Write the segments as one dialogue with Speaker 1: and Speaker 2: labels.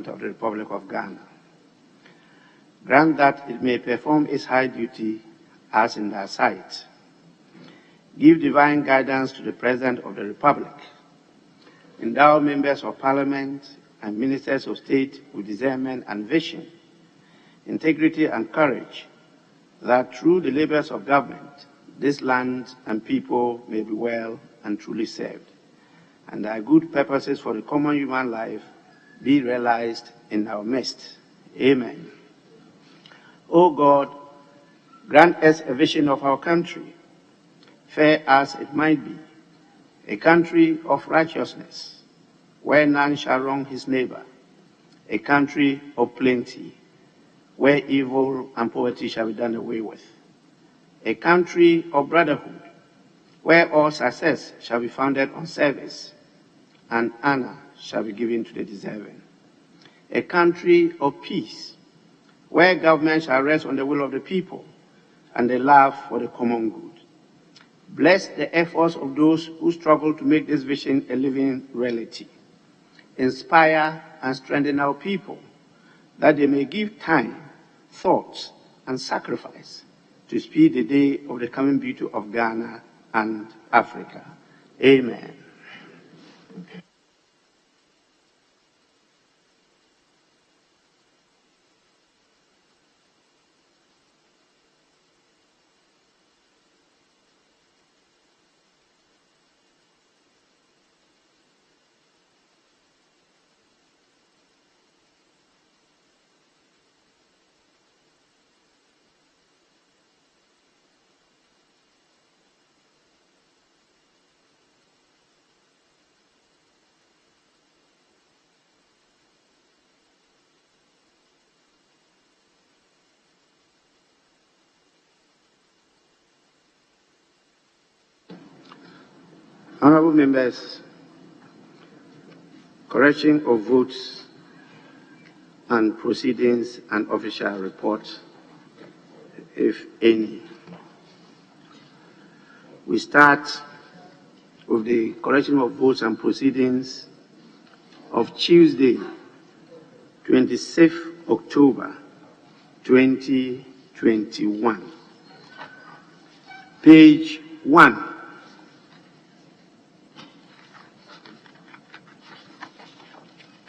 Speaker 1: government of the Republic of Ghana. Grant that it may perform its high duty as in thy sight. Give divine guidance to the President of the Republic. Endow members of Parliament and ministers of state with discernment and vision, integrity and courage, that through the labors of government, this land and people may be well and truly served, and thy good purposes for the common human life be realized in our midst. Amen. O God, grant us a vision of our country, fair as it might be, a country of righteousness, where none shall wrong his neighbor, a country of plenty, where evil and poverty shall be done away with, a country of brotherhood, where all success shall be founded on service, and honor shall be given to the deserving, a country of peace, where government shall rest on the will of the people and the love for the common good. Bless the efforts of those who struggle to make this vision a living reality. Inspire and strengthen our people, that they may give time, thought, and sacrifice to speed the day of the coming beauty of Ghana and Africa. Amen. Honorable members, correction of votes and proceedings and official reports, if any. We start with the correction of votes and proceedings of Tuesday, 26th October 2021. Page 1.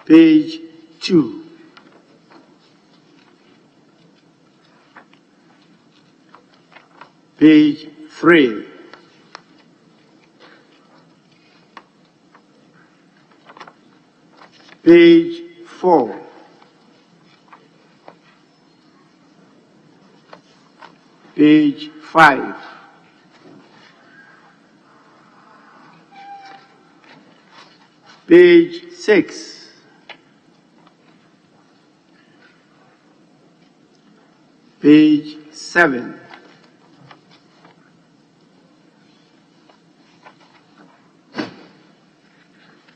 Speaker 1: Page 2. Page 3. Page 4. Page 5. Page 6. Page 7.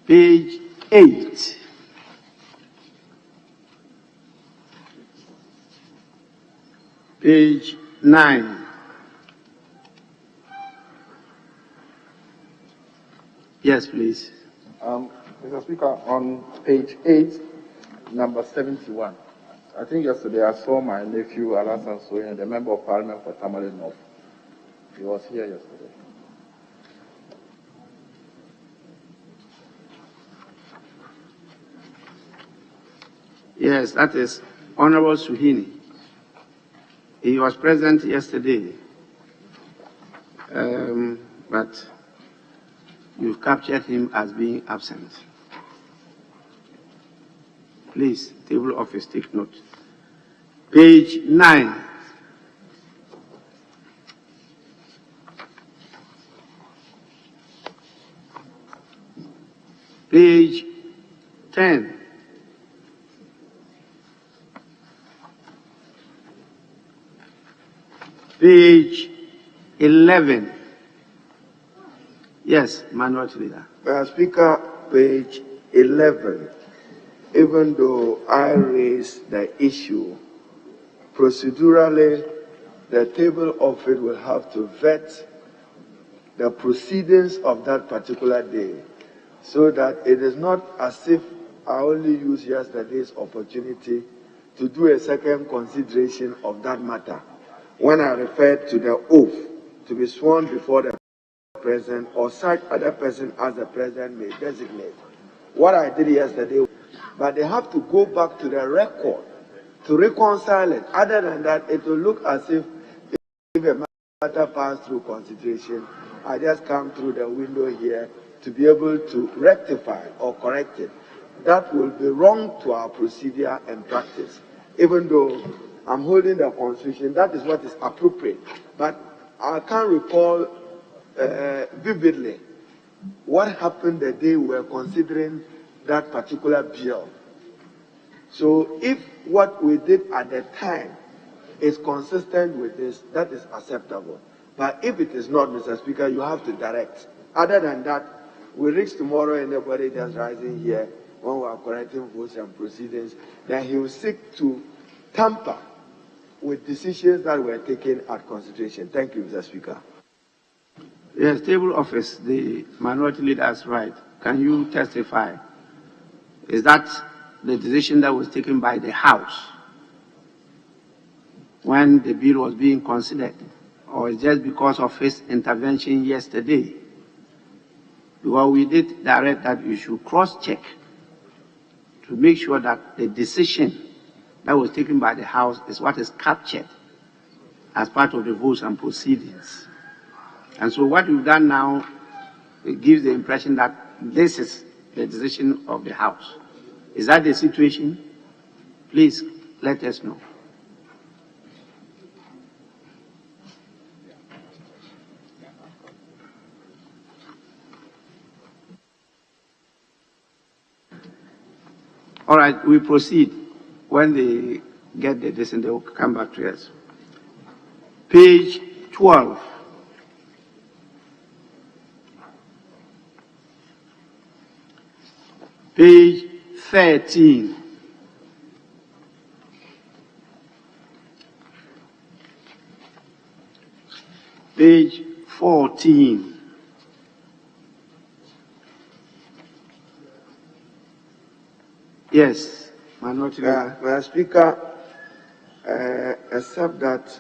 Speaker 1: Page 8. Page 9. Yes, please.
Speaker 2: Mr. Speaker, on page 8, number 71. I think yesterday I saw my nephew, Alasan Soyen, the Member of Parliament for Tamale North. He was here yesterday.
Speaker 1: Yes, that is Honorable Suhini. He was present yesterday, but you've captured him as being absent. Please, table office, take note. Page 9. Page 10. Page 11. Yes, Manuel Leader.
Speaker 3: Mr. Speaker, page 11. Even though I raised the issue, procedurally, the table of it will have to vet the proceedings of that particular day, so that it is not as if I only used yesterday's opportunity to do a second consideration of that matter when I referred to the oath to be sworn before the president or such other person as the president may designate. What I did yesterday, but they have to go back to the record to reconcile it. Other than that, it will look as if a matter passed through consideration, I just come through the window here to be able to rectify or correct it. That will be wrong to our procedure and practice. Even though I'm holding the constitution, that is what is appropriate. But I can't recall vividly what happened the day we were considering that particular bill. So if what we did at the time is consistent with this, that is acceptable. But if it is not, Mr. Speaker, you have to direct. Other than that, we reach tomorrow, anybody just rising here when we are correcting votes and proceedings, then he will seek to tamper with decisions that were taken at consideration. Thank you, Mr. Speaker.
Speaker 1: Yes, table office, the minority leader is right. Can you testify? Is that the decision that was taken by the House when the bill was being considered, or is just because of his intervention yesterday? Because we did direct that you should cross-check to make sure that the decision that was taken by the House is what is captured as part of the votes and proceedings. And so what you've done now, it gives the impression that this is the decision of the House. Is that the situation? Please let us know. All right, we proceed. When they get the decision, they will come back to us. Page 12. Page 13. Page 14. Yes, Minority Leader.
Speaker 3: Mr. Speaker, except that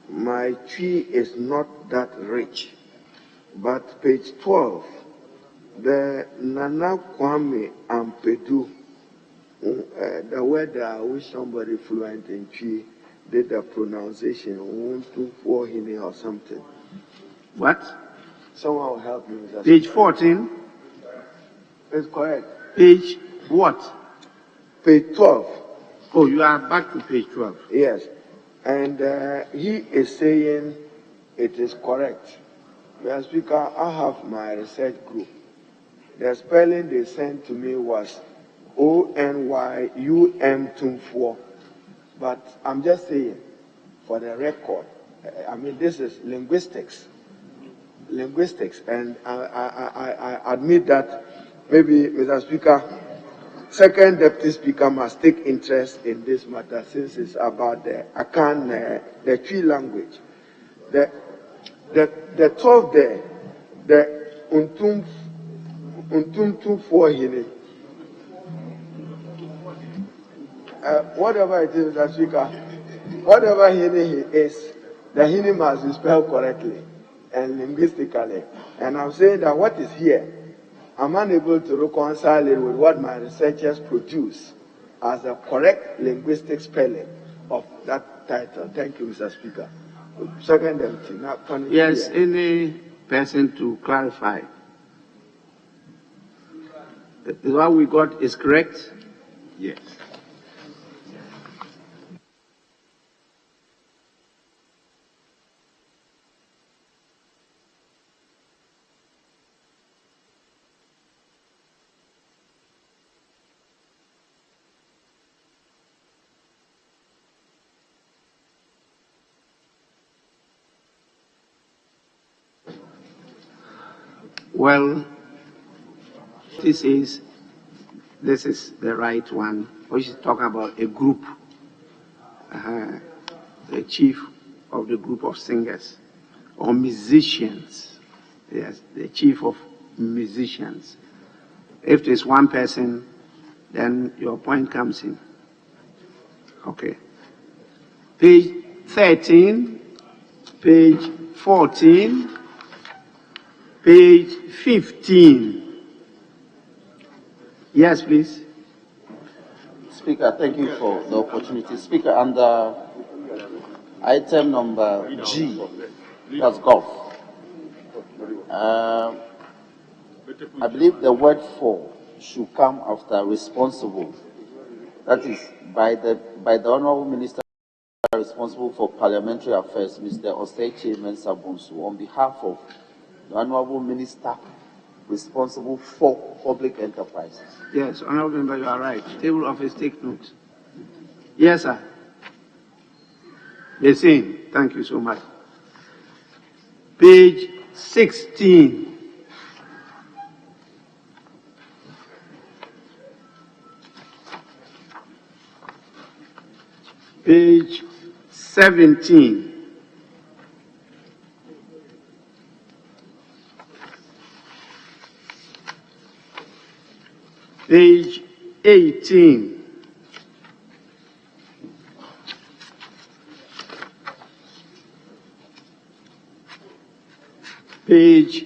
Speaker 3: my tree is not that rich, but page 12, the Nana Kwame Ampedu, the word I wish somebody fluent in tree did the pronunciation, 1, 2, 4, hine or something.
Speaker 1: What?
Speaker 3: Someone will help me with that.
Speaker 1: Page 14.
Speaker 3: It's correct.
Speaker 1: Page what?
Speaker 3: Page 12.
Speaker 1: Oh, you are back to page 12.
Speaker 3: Yes. And he is saying it is correct. Mr. Speaker, I have my research group. The spelling they sent to me was ONYUM24. But I'm just saying, for the record, I mean, this is linguistics. And I admit that maybe, Mr. Speaker, Second Deputy Speaker must take interest in this matter since it's about the Akan, the Twi language. The 12 there, the Untum for Hine. Whatever it is, Mr. Speaker, whatever Hine is, the Hine must be spelled correctly and linguistically. And I'm saying that what is here, I'm unable to reconcile it with what my researchers produce as a correct linguistic spelling of that title. Thank you, Mr. Speaker. Second Deputy.
Speaker 1: Yes, any person to clarify. What we got is correct? Yes. Well, this is the right one, which is talking about a group, the chief of the group of singers or musicians. Yes, the chief of musicians. If there's one person, then your point comes in. Okay. Page 13, page 14, page 15. Yes, please.
Speaker 4: Speaker, thank you for the opportunity. Speaker, under item number G, that's golf. I believe the word for should come after responsible. That is by the Honourable Minister responsible for Parliamentary Affairs, Mr. Osechi Mensah Bonsu, on behalf of the Honourable Minister responsible for public enterprises.
Speaker 1: Yes, Honourable Member, you are right. Table office, take note. Yes, sir. The same. Thank you so much. Page 16. Page 17. Page 18. Page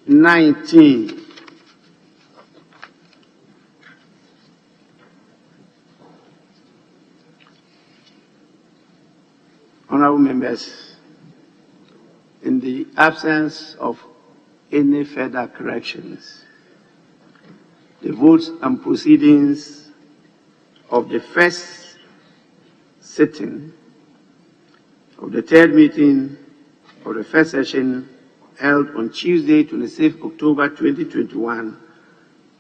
Speaker 1: 19. Honourable members, in the absence of any further corrections, the votes and proceedings of the first sitting of the third meeting of the first session held on Tuesday, 26 October 2021,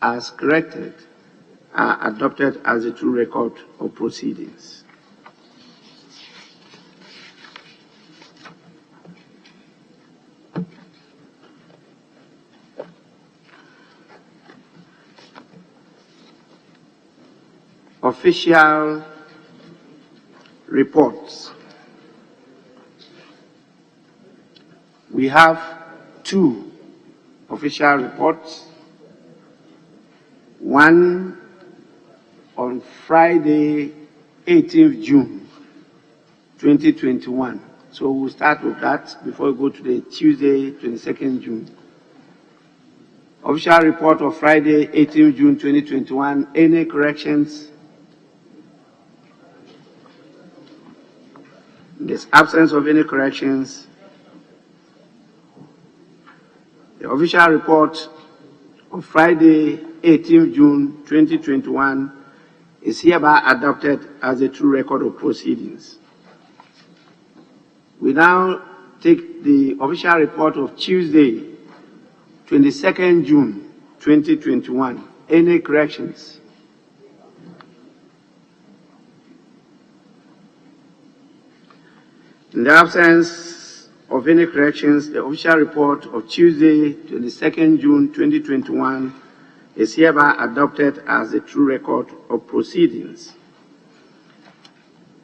Speaker 1: as corrected, are adopted as a true record of proceedings. Official reports. We have 2 official reports. One on Friday, 18th June 2021. So we'll start with that before we go to the Tuesday, 22nd June. Official report of Friday, 18th June 2021. Any corrections? In this absence of any corrections, the official report of Friday, 18th June 2021 is hereby adopted as a true record of proceedings. We now take the official report of Tuesday, 22nd June 2021. Any corrections? In the absence of any corrections, the official report of Tuesday, 22nd June 2021 is hereby adopted as a true record of proceedings.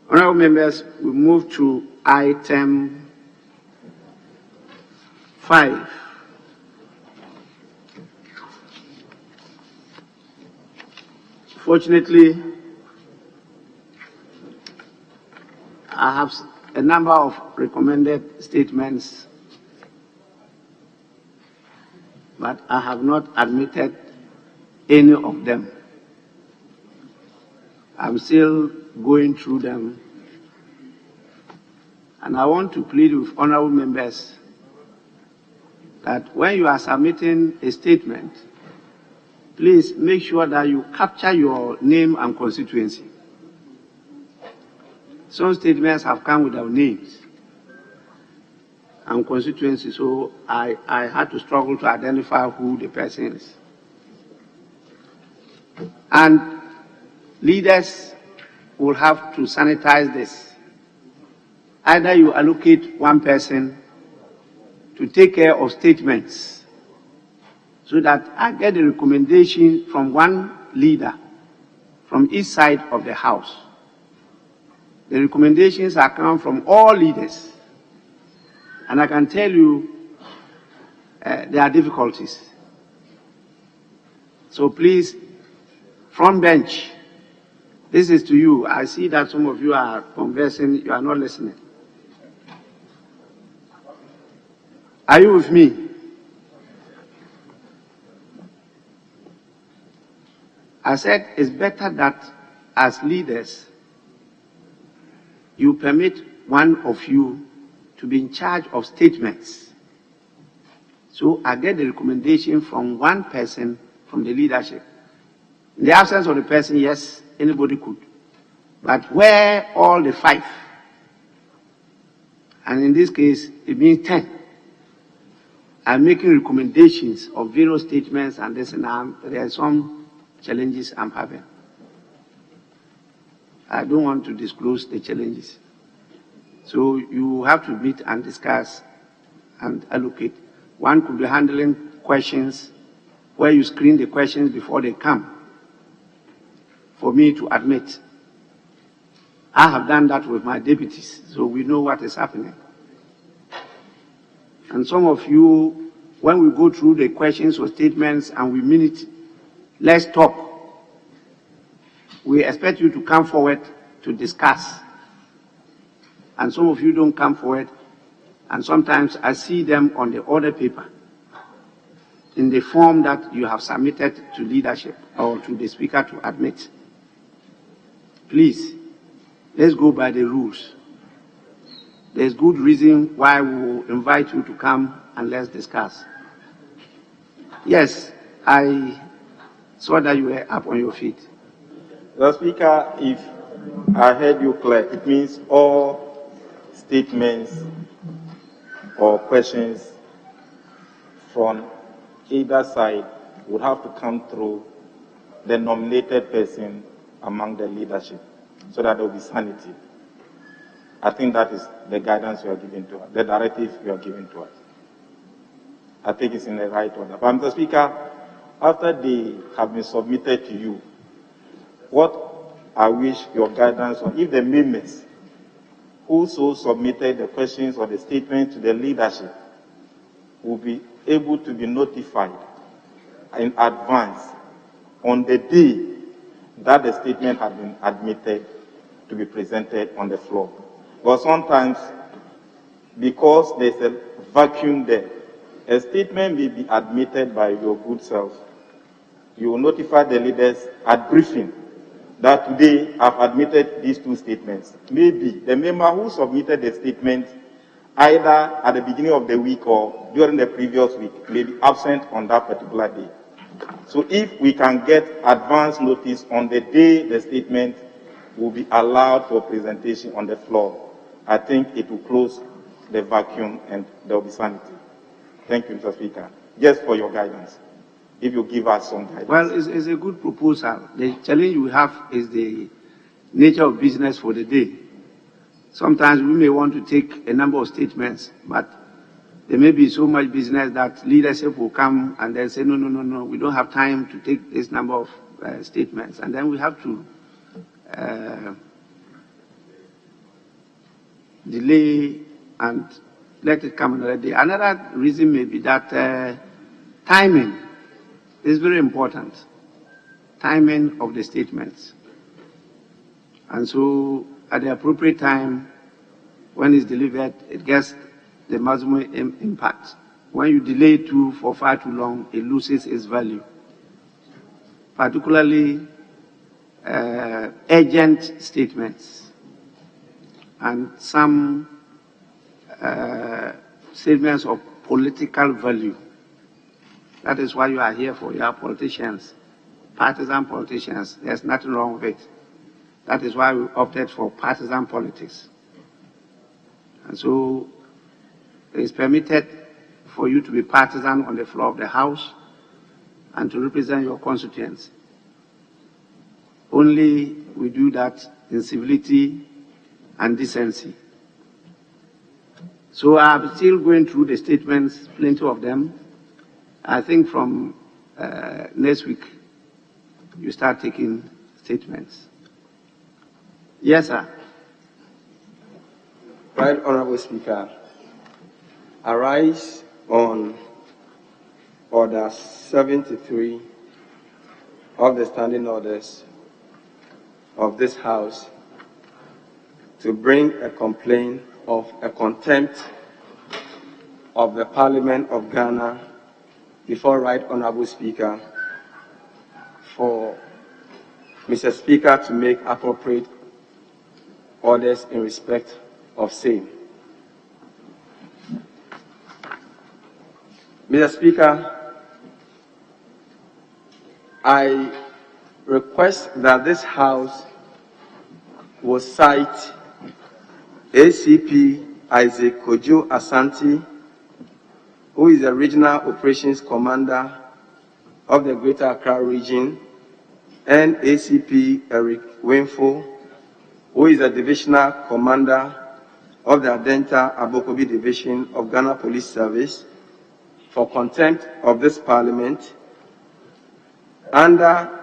Speaker 1: Honourable members, we move to item 5. Fortunately, I have a number of recommended statements, but I have not admitted any of them. I'm still going through them, and I want to plead with honourable members that when you are submitting a statement, please make sure that you capture your name and constituency. Some statements have come without names and constituency, so I had to struggle to identify who the person is. And leaders will have to sanitize this. Either you allocate one person to take care of statements so that I get a recommendation from one leader from each side of the House. The recommendations are come from all leaders. And I can tell you there are difficulties. So please, Front bench, this is to you. I see that some of you are conversing, you are not listening. Are you with me? I said it's better that as leaders, you permit one of you to be in charge of statements. So I get the recommendation from one person from the leadership. In the absence of the person, yes, anybody could. But where all the 5, and in this case, it means 10, are making recommendations of various statements and this and that, there are some challenges I'm having. I don't want to disclose the challenges. So you have to meet and discuss and allocate. One could be handling questions where you screen the questions before they come for me to admit. I have done that with my deputies, so we know what is happening. And some of you, when we go through the questions or statements and we mean it, let's talk. We expect you to come forward to discuss. And some of you don't come forward, and sometimes I see them on the order paper in the form that you have submitted to leadership or to the speaker to admit. Please, let's go by the rules. There's good reason why we will invite you to come and let's discuss. Yes, I saw that you were up on your feet.
Speaker 5: The Speaker, if I heard you clear, it means all statements or questions from either side would have to come through the nominated person among the leadership so that there will be sanity. I think that is the guidance you are giving to us, the directive you are giving to us. I think it's in the right order. But Mr. Speaker, after they have been submitted to you, what I wish your guidance on, if the members who so submitted the questions or the statement to the leadership will be able to be notified in advance on the day that the statement had been admitted to be presented on the floor. But sometimes, because there's a vacuum there, a statement may be admitted by your good self. You will notify the leaders at briefing that today I've admitted these 2 statements. Maybe the member who submitted the statement either at the beginning of the week or during the previous week may be absent on that particular day. So if we can get advance notice on the day the statement will be allowed for presentation on the floor, I think it will close the vacuum and there will be sanity. Thank you, Mr. Speaker. Just for your guidance, if you give us some guidance.
Speaker 1: Well, it's a good proposal. The challenge we have is the nature of business for the day. Sometimes we may want to take a number of statements, but there may be so much business that leadership will come and they'll say, no, we don't have time to take this number of statements. And then we have to delay and let it come another day. Another reason may be that timing is very important. Timing of the statements. And so at the appropriate time, when it's delivered, it gets the maximum impact. When you delay it for far too long, it loses its value. Particularly urgent statements and some statements of political value. That is why you are here for. You are politicians, partisan politicians. There's nothing wrong with it. That is why we opted for partisan politics. And so it is permitted for you to be partisan on the floor of the House and to represent your constituents. Only we do that in civility and decency. So I'm still going through the statements, plenty of them. I think from next week, you start taking statements. Yes, sir.
Speaker 6: Right Honorable Speaker, I rise on Order 73 of the standing orders of this House to bring a complaint of a contempt of the Parliament of Ghana before Right Honorable Speaker for Mr. Speaker to make appropriate orders in respect of same. Mr. Speaker, I request that this House will cite ACP Isaac Kojo Asante, who is the Regional Operations Commander of the Greater Accra Region, and ACP Eric Winfo, who is a Divisional Commander of the Adenta Abokobi Division of Ghana Police Service, for contempt of this Parliament under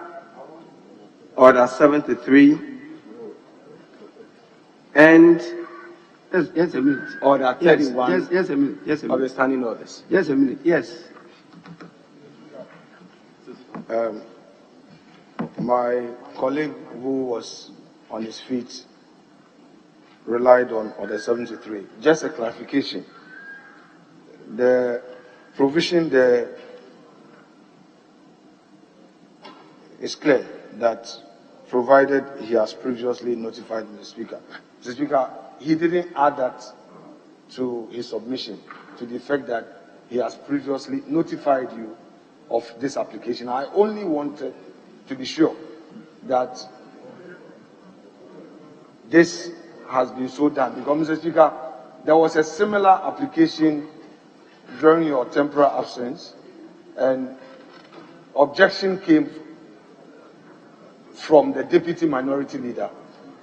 Speaker 6: Order 73 and
Speaker 1: Yes, a minute.
Speaker 6: Order 31
Speaker 1: yes, a minute. Yes, a minute.
Speaker 6: of the standing orders.
Speaker 1: Yes, a minute. Yes.
Speaker 3: My colleague who was on his feet relied on Order 73. Just a clarification. The provision there is clear that provided he has previously notified Mr. Speaker. Mr. Speaker, he didn't add that to his submission to the effect that he has previously notified you of this application. I only wanted to be sure that this has been so done because, Mr. Speaker, there was a similar application during your temporal absence and objection came from the deputy minority leader,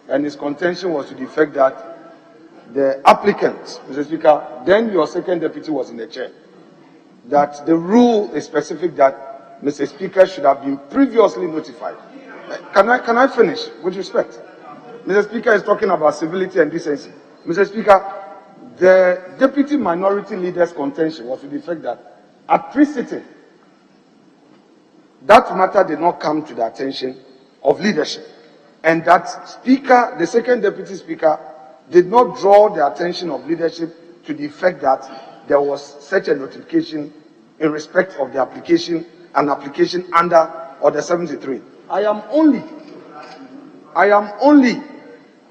Speaker 3: and his contention was to the effect that the applicant, Mr. Speaker, then your second deputy was in the chair, that the rule is specific that Mr. Speaker should have been previously notified. Can I finish with respect? Mr. Speaker is talking about civility and decency. Mr. Speaker, the deputy minority leader's contention was to the effect that at pre-sitting, that matter did not come to the attention of leadership, and that Speaker, the second deputy Speaker, did not draw the attention of leadership to the effect that there was such a notification in respect of the application, an application under Order 73. I am only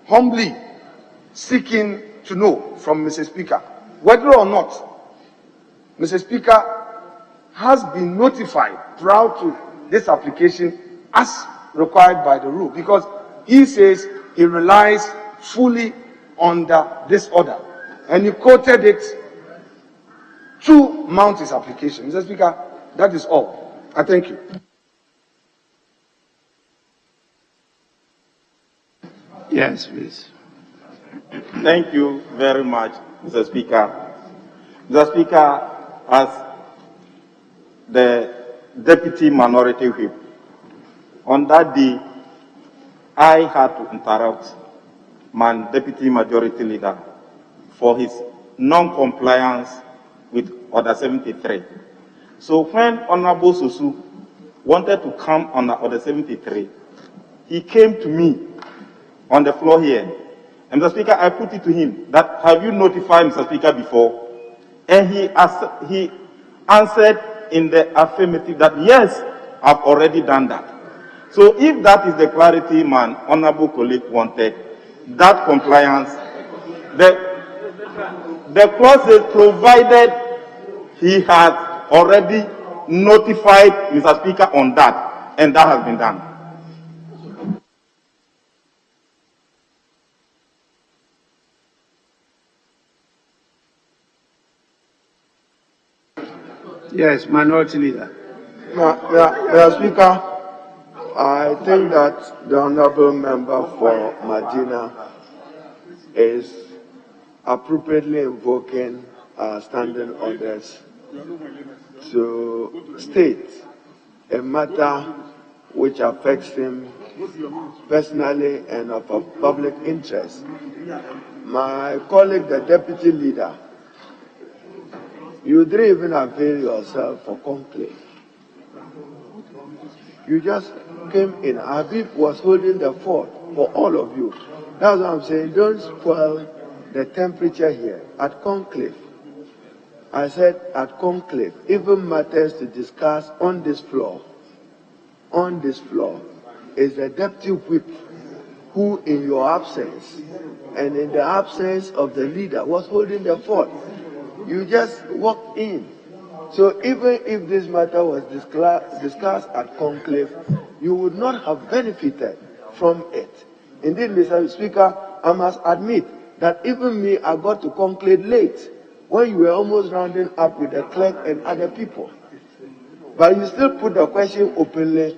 Speaker 3: humbly seeking to know from Mr. Speaker whether or not Mr. Speaker has been notified prior to this application as required by the rule, because he says he relies fully on this order, and he quoted it to mount his application. Mr. Speaker, that is all. I thank you.
Speaker 1: Yes, please.
Speaker 5: Thank you very much, Mr. Speaker. Mr. Speaker, as the Deputy Minority Whip, on that day, I had to interrupt my Deputy Majority Leader for his non-compliance with Order 73. So when Honorable Susu wanted to come under Order 73, he came to me on the floor here. And Mr. Speaker, I put it to him that, have you notified Mr. Speaker before? And he answered in the affirmative that, yes, I've already done that. So if that is the clarity my honorable colleague wanted, that compliance, the clause is provided he has already notified Mr. Speaker on that, and that has been done.
Speaker 1: Yes, Minority Leader.
Speaker 3: Mr. Speaker, I think that the honorable member for Medina is appropriately invoking standing orders to state a matter which affects him personally and of a public interest. My colleague, the deputy leader, you didn't even avail yourself for conclave. You just came in. Habib was holding the fort for all of you. That's what I'm saying. Don't spoil the temperature here. At conclave, I said at conclave, even matters to discuss on this floor, is the deputy whip who, in your absence and in the absence of the leader, was holding the fort. You just walked in. So even if this matter was discussed at conclave, you would not have benefited from it. Indeed, Mr. Speaker, I must admit that even me, I got to conclave late when you were almost rounding up with the clerk and other people. But you still put the question openly,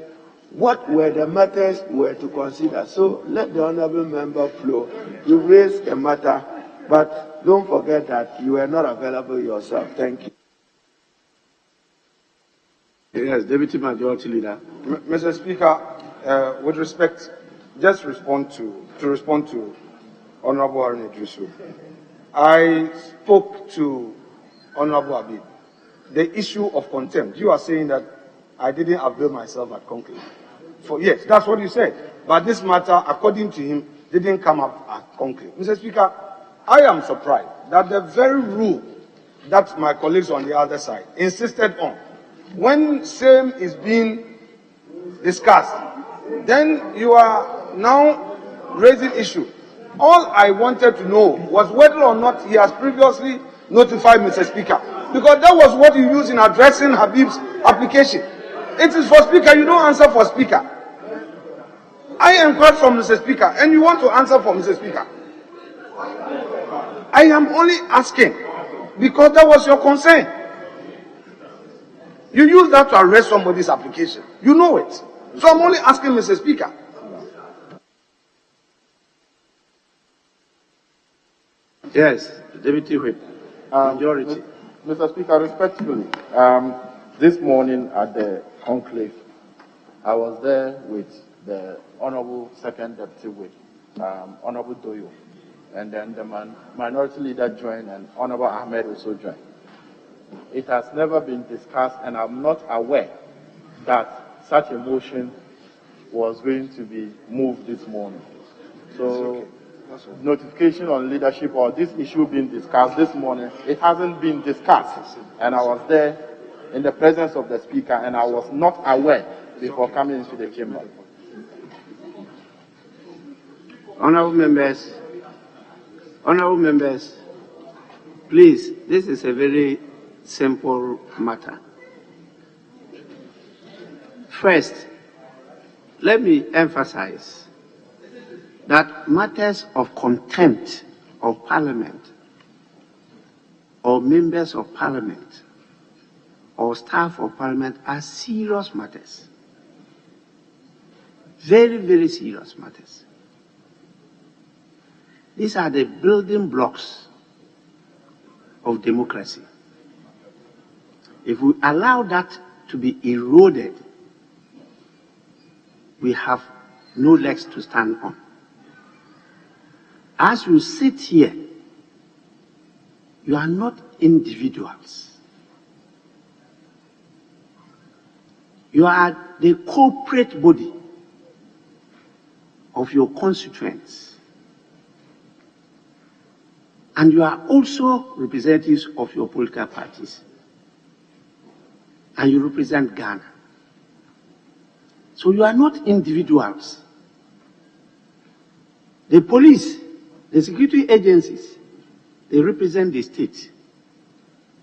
Speaker 3: what were the matters we were to consider? So let the honorable member flow. You raised a matter, but don't forget that you were not available yourself. Thank you.
Speaker 1: Yes, Deputy Majority Leader.
Speaker 7: Mr. Speaker, with respect, just respond to Honorable Harun Idrisu. I spoke to Honorable Habib. The issue of contempt. You are saying that I didn't avail myself at conclave. Yes, that's what you said. But this matter, according to him, didn't come up at conclave. Mr. Speaker, I am surprised that the very rule that my colleagues on the other side insisted on, when same is being discussed, then you are now raising issue. All I wanted to know was whether or not he has previously notified Mr. Speaker, because that was what you used in addressing Habib's application. It is for Speaker, you don't answer for Speaker. I inquired from Mr. Speaker, and you want to answer for Mr. Speaker. I am only asking because that was your concern. You use that to arrest somebody's application. You know it. So I'm only asking Mr. Speaker.
Speaker 1: Yes, Deputy Whip. Majority.
Speaker 2: Mr. Speaker, respectfully, this morning at the conclave, I was there with the Honorable Second Deputy Whip, Honorable Doyo, and then the Minority Leader joined and Honorable Ahmed also joined. It has never been discussed, and I'm not aware that such a motion was going to be moved this morning. So, notification on leadership or this issue being discussed this morning, it hasn't been discussed. And I was there in the presence of the Speaker, and I was not aware before coming into the chamber.
Speaker 1: Honorable members, please, this is a very simple matter. First, let me emphasize that matters of contempt of Parliament or members of Parliament or staff of Parliament are serious matters. Very, very serious matters. These are the building blocks of democracy. If we allow that to be eroded, we have no legs to stand on. As you sit here, you are not individuals. You are the corporate body of your constituents. And you are also representatives of your political parties. And you represent Ghana. So you are not individuals. The police, the security agencies, they represent the state.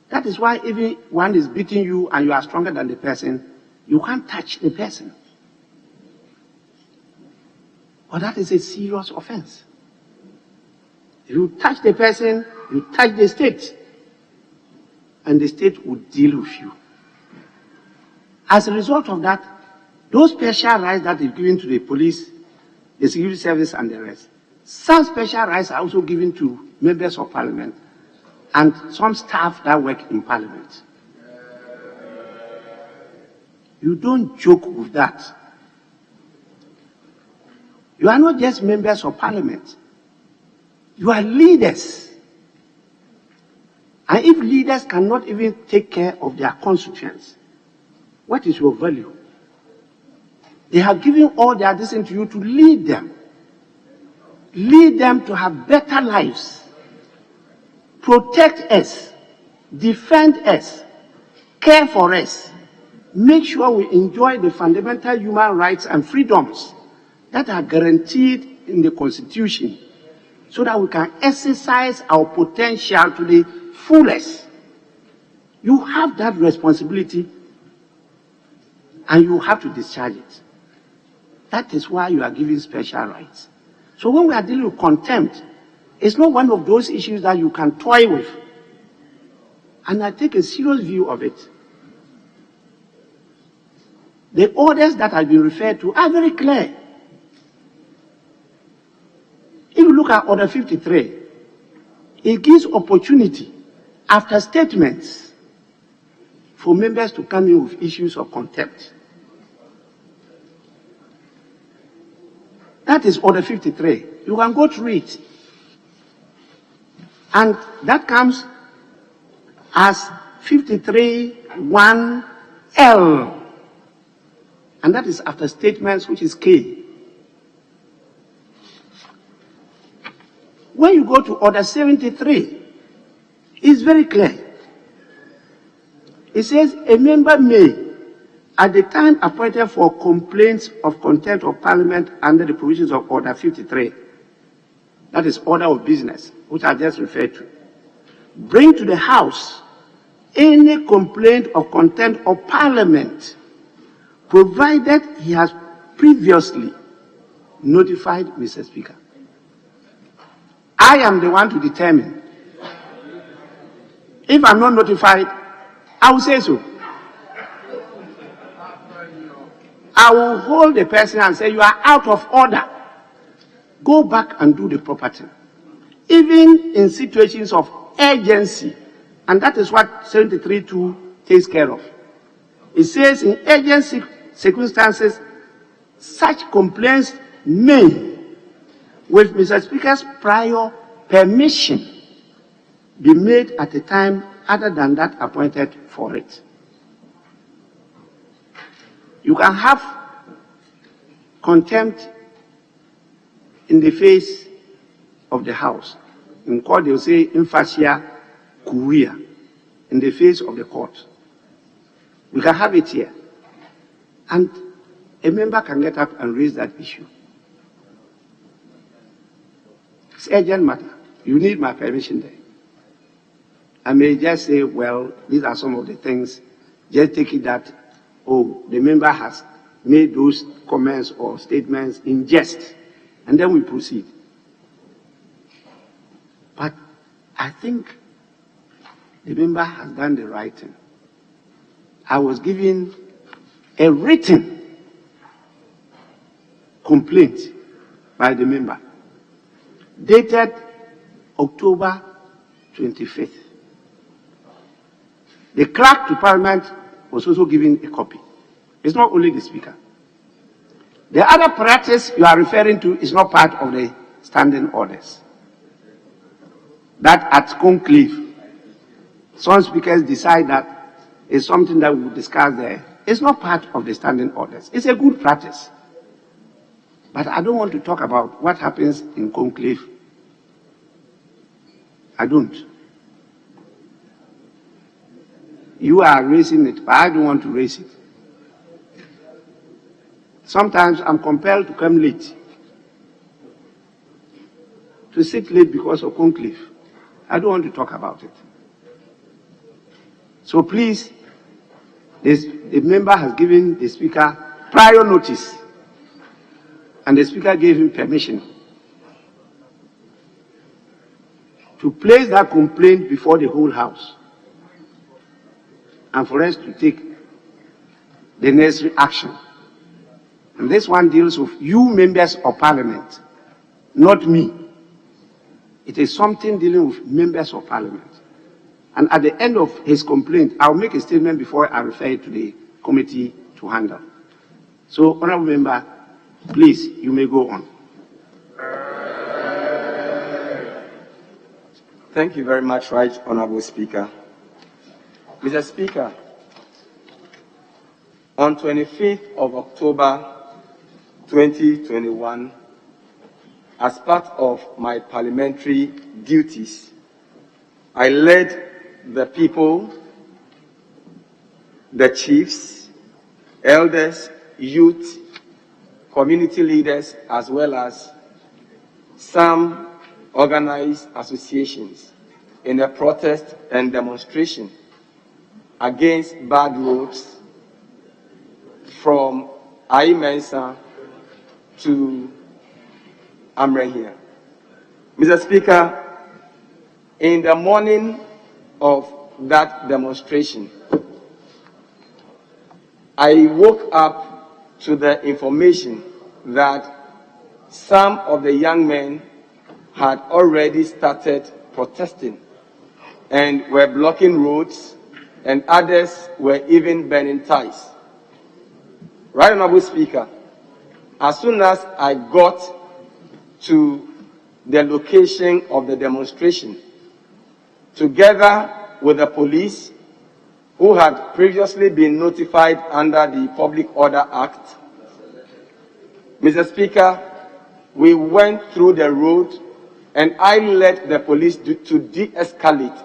Speaker 1: That is why even one is beating you and you are stronger than the person, you can't touch the person. But that is a serious offense. If you touch the person, you touch the state. And the state will deal with you. As a result of that, those special rights that is given to the police, the security service and the rest, some special rights are also given to members of Parliament and some staff that work in Parliament. You don't joke with that. You are not just members of Parliament. You are leaders. And if leaders cannot even take care of their constituents, what is your value? They have given all their destiny to you to lead them. Lead them to have better lives. Protect us. Defend us. Care for us. Make sure we enjoy the fundamental human rights and freedoms that are guaranteed in the Constitution, so that we can exercise our potential to the fullest. You have that responsibility, and you have to discharge it. That is why you are given special rights. So when we are dealing with contempt, it's not one of those issues that you can toy with. And I take a serious view of it. The orders that have been referred to are very clear. If you look at Order 53, it gives opportunity after statements for members to come in with issues of contempt. That is Order 53. You can go through it. And that comes as 53(1)L. And that is after statements, which is K. When you go to Order 73, it's very clear. It says a member may, at the time appointed for complaints of contempt of Parliament under the provisions of Order 53, that is Order of Business, which I just referred to, bring to the House any complaint of contempt of Parliament, provided he has previously notified Mr. Speaker. I am the one to determine. If I'm not notified, I will say so. I will hold the person and say, you are out of order. Go back and do the proper thing. Even in situations of urgency, and that is what 73(2) takes care of. It says in urgency circumstances, such complaints may, with Mr. Speaker's prior permission, be made at a time other than that appointed for it. You can have contempt in the face of the House. In court, they will say, in facie curia, in the face of the court. We can have it here. And a member can get up and raise that issue. It's urgent matter. You need my permission there. I may just say, well, these are some of the things. Just take it that, oh, the member has made those comments or statements in jest. And then we proceed. But I think the member has done the right thing. I was given a written complaint by the member, dated October 25th. The clerk to Parliament was also given a copy. It's not only the Speaker. The other practice you are referring to is not part of the standing orders. That at conclave, some speakers decide that it's something that we will discuss there. It's not part of the standing orders. It's a good practice. But I don't want to talk about what happens in conclave. I don't. You are raising it, but I don't want to raise it. Sometimes I'm compelled to come late, to sit late because of conclave. I don't want to talk about it. So please, the member has given the Speaker prior notice, and the Speaker gave him permission to place that complaint before the whole House, and for us to take the necessary action. And this one deals with you members of Parliament, not me. It is something dealing with members of Parliament. And at the end of his complaint, I'll make a statement before I refer it to the committee to handle. So, Honourable Member, please, you may go on.
Speaker 6: Thank you very much, Right Honourable Speaker. Mr. Speaker, on 25th of October 2021, as part of my parliamentary duties, I led the people, the chiefs, elders, youth, community leaders, as well as some organized associations in a protest and demonstration against bad roads from Aimensa to Amrehia. Mr. Speaker, in the morning of that demonstration, I woke up to the information that some of the young men had already started protesting and were blocking roads, and others were even burning ties. Right, Honorable Speaker, as soon as I got to the location of the demonstration, together with the police, who had previously been notified under the Public Order Act, Mr. Speaker, we went through the road and I led the police to de-escalate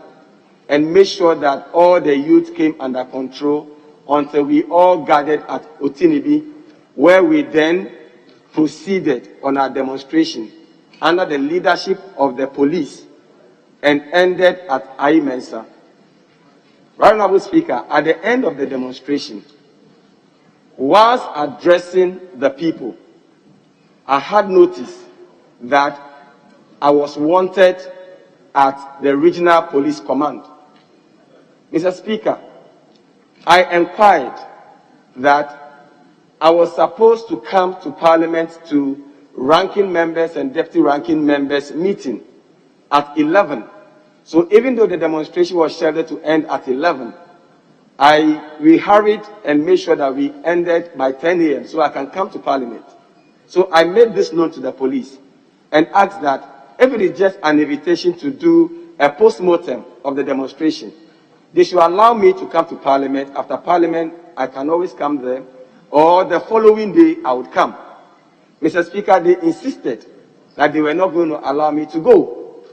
Speaker 6: and make sure that all the youth came under control until we all gathered at Otinibi, where we then proceeded on our demonstration under the leadership of the police and ended at Aimensa. Right, Honorable Speaker, at the end of the demonstration, whilst addressing the people, I had noticed that I was wanted at the Regional Police Command. Mr. Speaker, I inquired that I was supposed to come to Parliament to ranking members and deputy ranking members meeting at 11. So even though the demonstration was scheduled to end at 11, we hurried and made sure that we ended by 10 a.m. so I can come to Parliament. So I made this known to the police and asked that if it is just an invitation to do a post-mortem of the demonstration, they should allow me to come to Parliament. After Parliament, I can always come there, or the following day I would come. Mr. Speaker, they insisted that they were not going to allow me to go.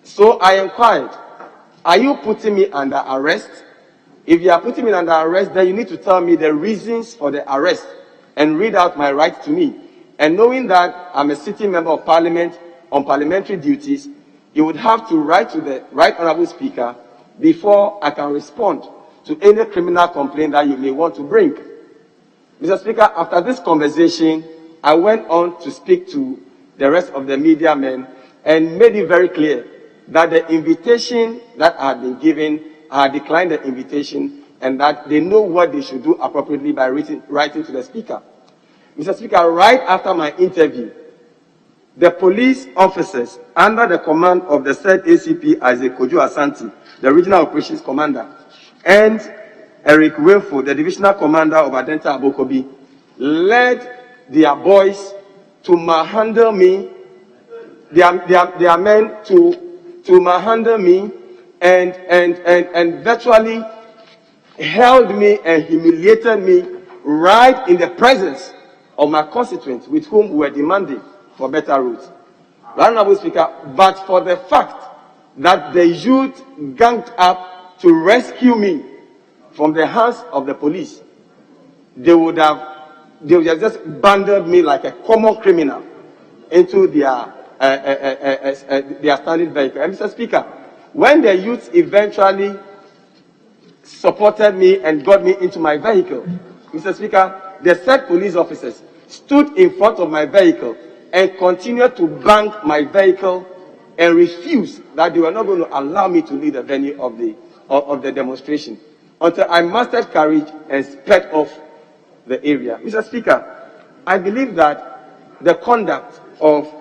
Speaker 6: So I inquired, are you putting me under arrest? If you are putting me under arrest, then you need to tell me the reasons for the arrest and read out my right to me. And knowing that I'm a sitting member of Parliament on parliamentary duties, you would have to write to the Right Honorable Speaker before I can respond to any criminal complaint that you may want to bring. Mr. Speaker, after this conversation, I went on to speak to the rest of the media men and made it very clear that the invitation that I had been given, I had declined the invitation, and that they know what they should do appropriately by writing to the Speaker. Mr. Speaker, right after my interview, the police officers under the command of the said ACP Isaac Kojo Asante, the Regional Operations Commander, and Eric Wilfo, the Divisional Commander of Adenta Abokobi, led their boys to manhandle me, their men to manhandle me and virtually held me and humiliated me right in the presence of my constituents with whom we were demanding for better roads. Honorable Speaker, but for the fact that the youth ganged up to rescue me from the hands of the police, they would have just bundled me like a common criminal into their standing vehicle. And Mr. Speaker, when the youth eventually supported me and got me into my vehicle, Mr. Speaker, the said police officers stood in front of my vehicle and continued to bang my vehicle and refused that they were not going to allow me to leave the venue of the demonstration until I mustered courage and sped off the area. Mr. Speaker, I believe that the conduct of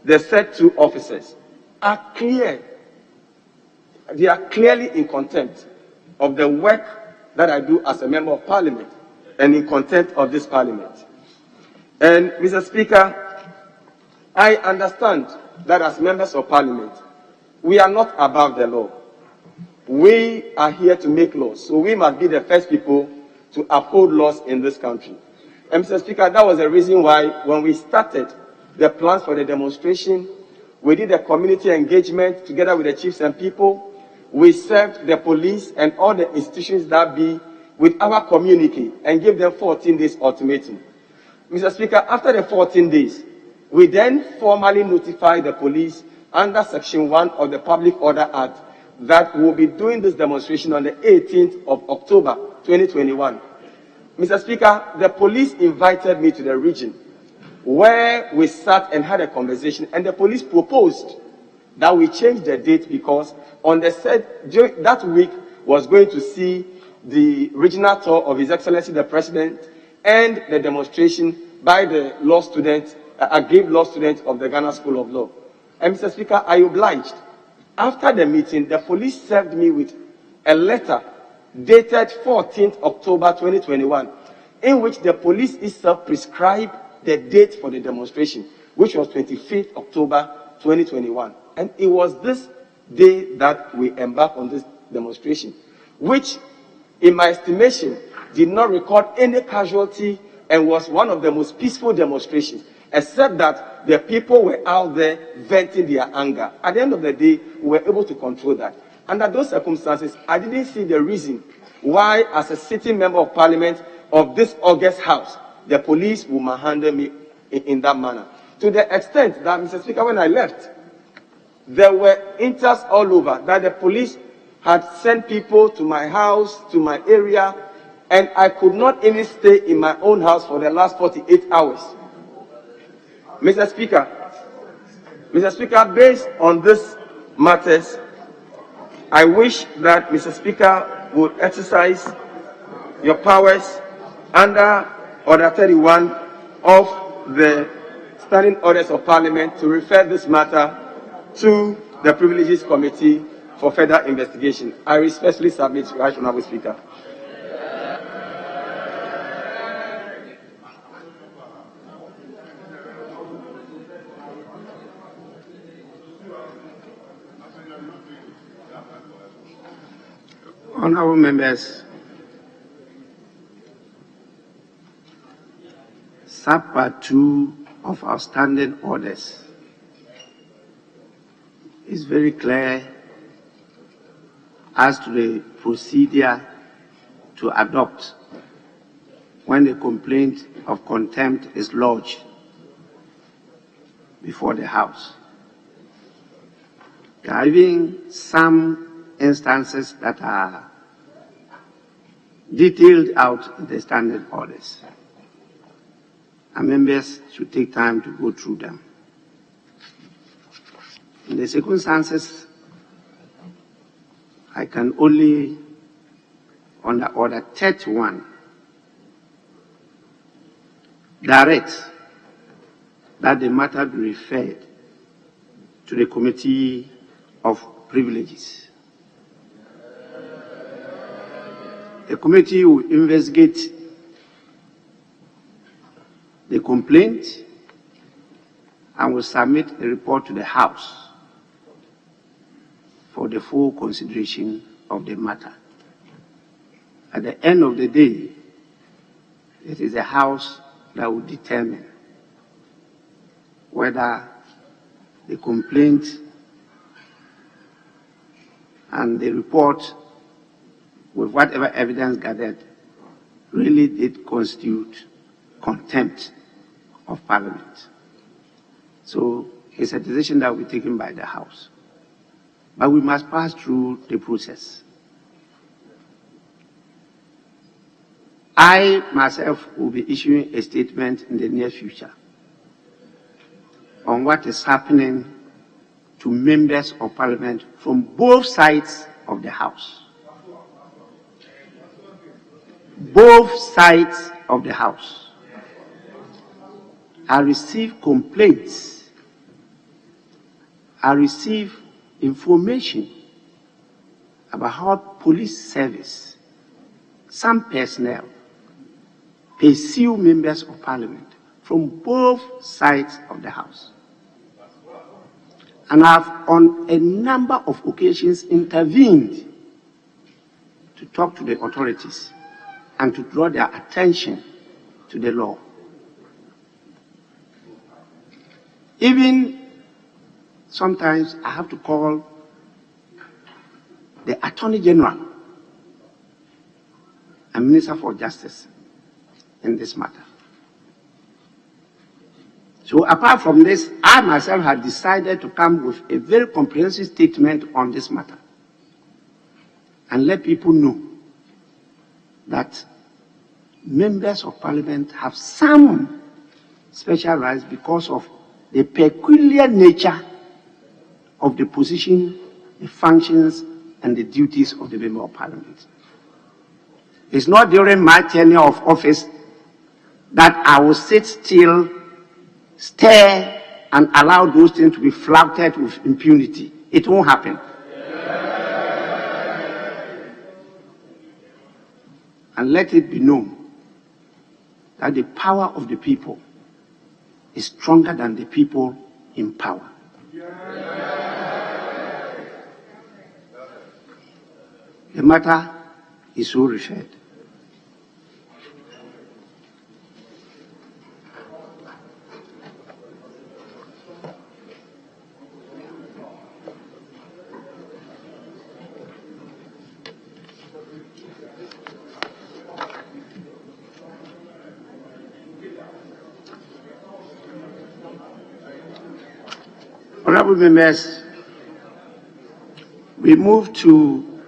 Speaker 6: the said two officers are clear. They are clearly in contempt of the work that I do as a member of Parliament and in contempt of this Parliament. And Mr. Speaker, I understand that as members of Parliament, we are not above the law. We are here to make laws, so we must be the first people to uphold laws in this country. And Mr. Speaker, that was the reason why when we started the plans for the demonstration, we did a community engagement together with the chiefs and people. We served the police and all the institutions that be with our community and gave them 14 days ultimatum. Mr. Speaker, after the 14 days, we then formally notified the police under Section 1 of the Public Order Act that we will be doing this demonstration on the 18th of October 2021. Mr. Speaker, the police invited me to the region where we sat and had a conversation, and the police proposed that we change the date because on the that week was going to see the regional tour of His Excellency the President and the demonstration by the law students, aggrieved law students of the Ghana School of Law. And Mr. Speaker, I obliged. After the meeting, the police served me with a letter dated 14th October 2021, in which the police itself prescribed the date for the demonstration, which was 25th October 2021. And it was this day that we embarked on this demonstration, which, in my estimation, did not record any casualty and was one of the most peaceful demonstrations, except that the people were out there venting their anger. At the end of the day, we were able to control that. Under those circumstances, I didn't see the reason why, as a sitting member of parliament of this August House, the police will manhandle me in that manner. To the extent that, Mr. Speaker, when I left, there were intas all over that the police had sent people to my house, to my area, and I could not even stay in my own house for the last 48 hours. Mr. Speaker, based on these matters, I wish that Mr. Speaker would exercise your powers under Order 31 of the Standing Orders of Parliament to refer this matter to the Privileges Committee for further investigation. I respectfully submit to Right Honourable Speaker.
Speaker 1: Honourable members, Subpart 2 of our standing orders is very clear as to the procedure to adopt when a complaint of contempt is lodged before the House. There are even some instances that are detailed out in the standing orders, and members should take time to go through them. In the circumstances, I can only, under Order 31, direct that the matter be referred to the Committee of Privileges. The committee will investigate the complaint and will submit a report to the House for the full consideration of the matter. At the end of the day, it is the House that will determine whether the complaint and the report, with whatever evidence gathered, really did constitute contempt of Parliament. So it's a decision that will be taken by the House. But we must pass through the process. I myself will be issuing a statement in the near future on what is happening to members of Parliament from both sides of the House. Both sides of the House. I receive complaints. I receive information about how police service, some personnel, pursue members of Parliament from both sides of the House. And I've on a number of occasions intervened to talk to the authorities and to draw their attention to the law. Even sometimes I have to call the Attorney General and Minister for Justice in this matter. So apart from this, I myself had decided to come with a very comprehensive statement on this matter and let people know that members of parliament have some special rights because of the peculiar nature of the position, the functions, and the duties of the member of parliament. It's not during my tenure of office that I will sit still, stare, and allow those things to be flouted with impunity. It won't happen. And let it be known that the power of the people is stronger than the people in power. The matter is so referred. Honorable members, we move to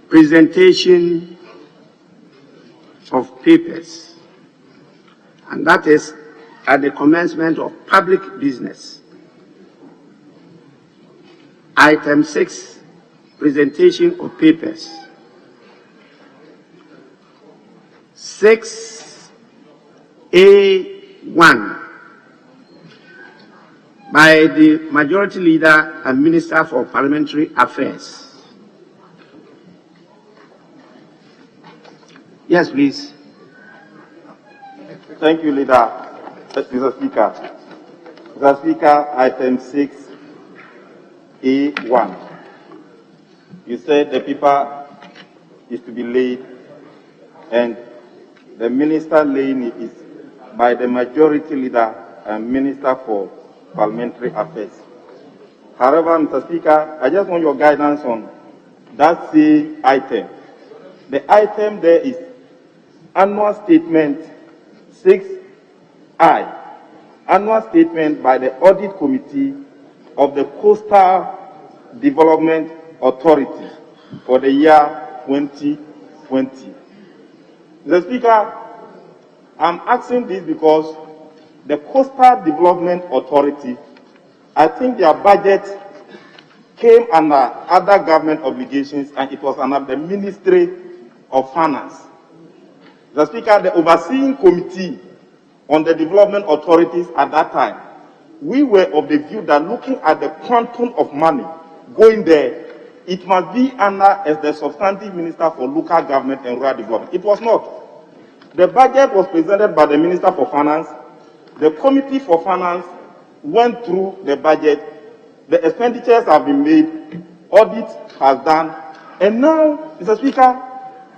Speaker 1: presentation of papers, and that is at the commencement of public business. Item 6, presentation of papers. 6A1 by the Majority Leader and Minister for Parliamentary Affairs. Yes, please.
Speaker 5: Thank you, Leader. Mr. Speaker. Mr. Speaker, item 6A1. You said the paper is to be laid, and the minister laying it is by the Majority Leader and Minister for Parliamentary Affairs. However, Mr. Speaker, I just want your guidance on that same item. The item there is Annual Statement 6I, Annual Statement by the Audit Committee of the Coastal Development Authority for the year 2020. Mr. Speaker, I'm asking this because the Coastal Development Authority, I think their budget came under other government obligations and it was under the Ministry of Finance. The Speaker, the overseeing committee on the development authorities at that time, we were of the view that looking at the quantum of money going there, it must be under as the substantive minister for local government and rural development. It was not. The budget was presented by the Minister for Finance. The Committee for Finance went through the budget. The expenditures have been made. Audit has done. And now, Mr. Speaker,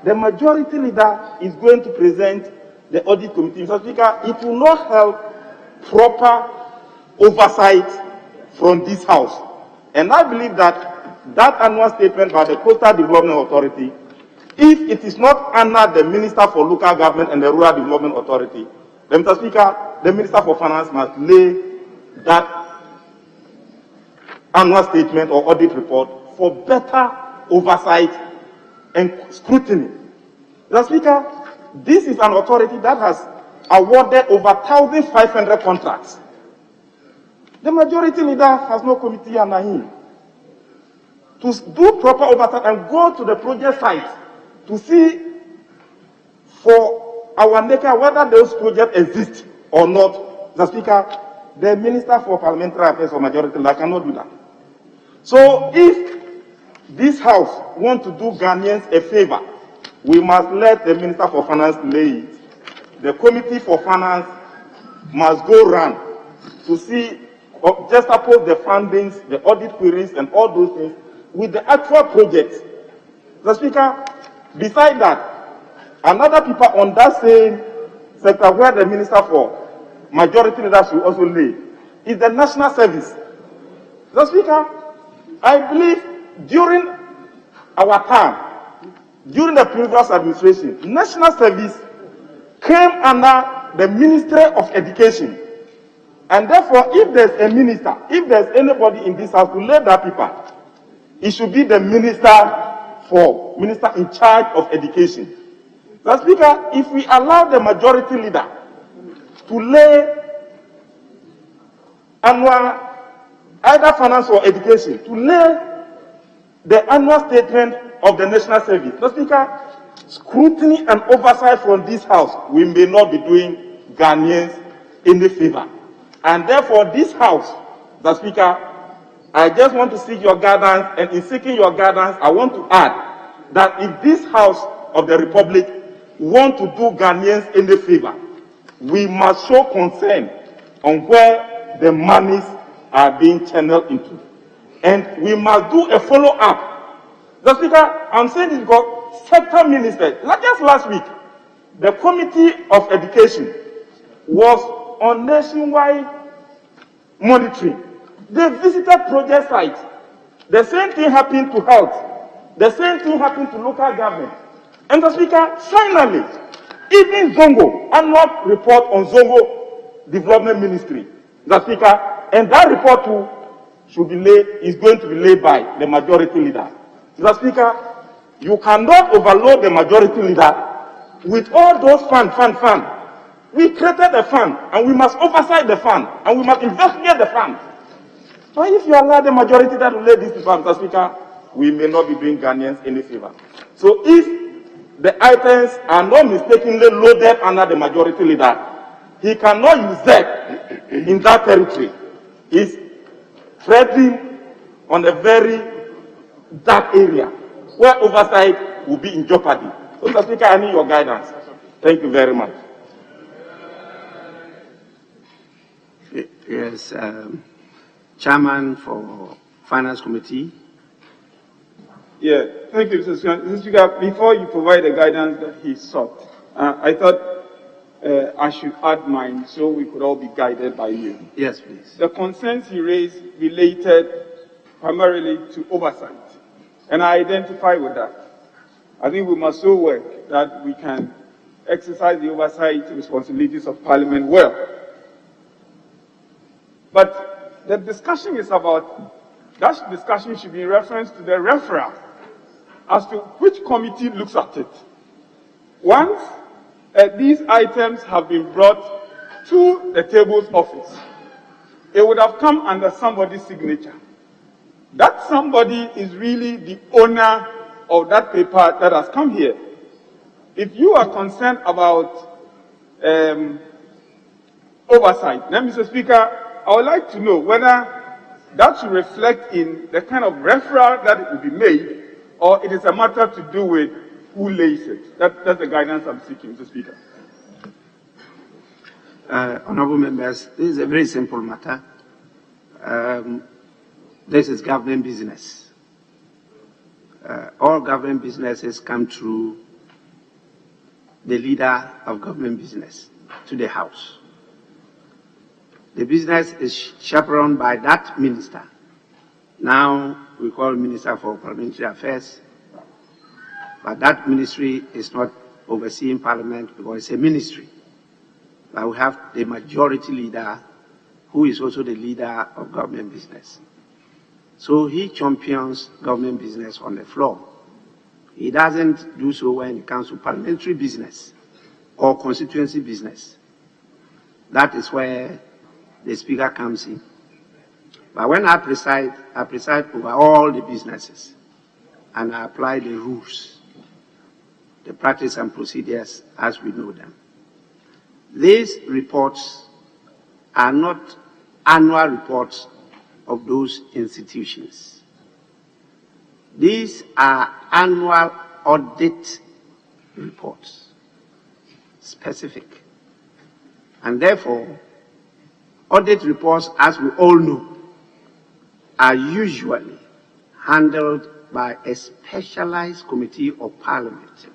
Speaker 5: the Majority Leader is going to present the Audit Committee. Mr. Speaker, it will not help proper oversight from this House. And I believe that that annual statement by the Coastal Development Authority, if it is not under the Minister for Local Government and the Rural Development Authority, then, Mr. Speaker, the Minister for Finance must lay that annual statement or audit report for better oversight and scrutiny. Mr. Speaker, this is an authority that has awarded over 1,500 contracts. The Majority Leader has no committee under him to do proper oversight and go to the project site to see for our maker whether those projects exist or not. Mr. Speaker, the Minister for Parliamentary Affairs or Majority Leader cannot do that. So if this House wants to do Ghanaians a favor, we must let the Minister for Finance lay it. The Committee for Finance must go round to see, just oppose the fundings, the audit queries, and all those things with the actual projects. Mr. Speaker, beside that, another paper on that same sector where the Minister for Majority Leadership will also lay is the national service. Mr. Speaker, I believe during our time, during the previous administration, national service came under the Ministry of Education. And therefore, if there's a minister, if there's anybody in this house to lay that paper, it should be the minister in charge of education. Mr. Speaker, if we allow the majority leader to lay annual, either finance or education, to lay the annual statement of the national service, Mr. Speaker, scrutiny and oversight from this house, we may not be doing Ghanaians any favor. And therefore, this house, Mr. Speaker, I just want to seek your guidance, and in seeking your guidance, I want to add that if this House of the Republic want to do Ghanaians any favor, we must show concern on where the monies are being channeled into. And we must do a follow-up. The Speaker, I'm saying this because sector ministers, like just last week, the Committee of Education was on nationwide monitoring. They visited project sites. The same thing happened to health. The same thing happened to local government. And the Speaker, finally, even Zongo, annual report on Zongo Development Ministry, the Speaker, and that report too is going to be laid by the majority leader. The Speaker, you cannot overload the majority leader with all those fund. We created the fund, and we must oversight the fund, and we must investigate the fund. So if you allow the majority that will lay this to Mr. Speaker, we may not be doing Ghanaians any favor. So if the items are not mistakenly loaded under the majority leader, he cannot use that in that territory. He's treading on a very dark area where oversight will be in jeopardy. So Mr. Speaker, I need your guidance. Thank you very much.
Speaker 1: Yes, Chairman for Finance Committee.
Speaker 8: Yeah, thank you, Mr. Speaker. Before you provide the guidance that he sought, I thought I should add mine so we could all be guided by you.
Speaker 1: Yes, please.
Speaker 8: The concerns he raised related primarily to oversight, and I identify with that. I think we must so work that we can exercise the oversight responsibilities of Parliament well. But the discussion is about, that discussion should be in reference to the referral as to which committee looks at it. Once these items have been brought to the table's office, it would have come under somebody's signature. That somebody is really the owner of that paper that has come here. If you are concerned about oversight, then, Mr. Speaker, I would like to know whether that should reflect in the kind of referral that it will be made, or it is a matter to do with who lays it. That's the guidance I'm seeking, Mr. Speaker.
Speaker 1: Honorable members, this is a very simple matter. This is government business. All government businesses come through the leader of government business to the House. The business is chaperoned by that minister. Now we call Minister for Parliamentary Affairs, but that ministry is not overseeing Parliament because it's a ministry. But we have the majority leader who is also the leader of government business. So he champions government business on the floor. He doesn't do so when it comes to parliamentary business or constituency business. That is where the Speaker comes in. But when I preside over all the businesses and I apply the rules, the practice and procedures as we know them. These reports are not annual reports of those institutions. These are annual audit reports, specific. And therefore, audit reports, as we all know, are usually handled by a specialized committee of Parliament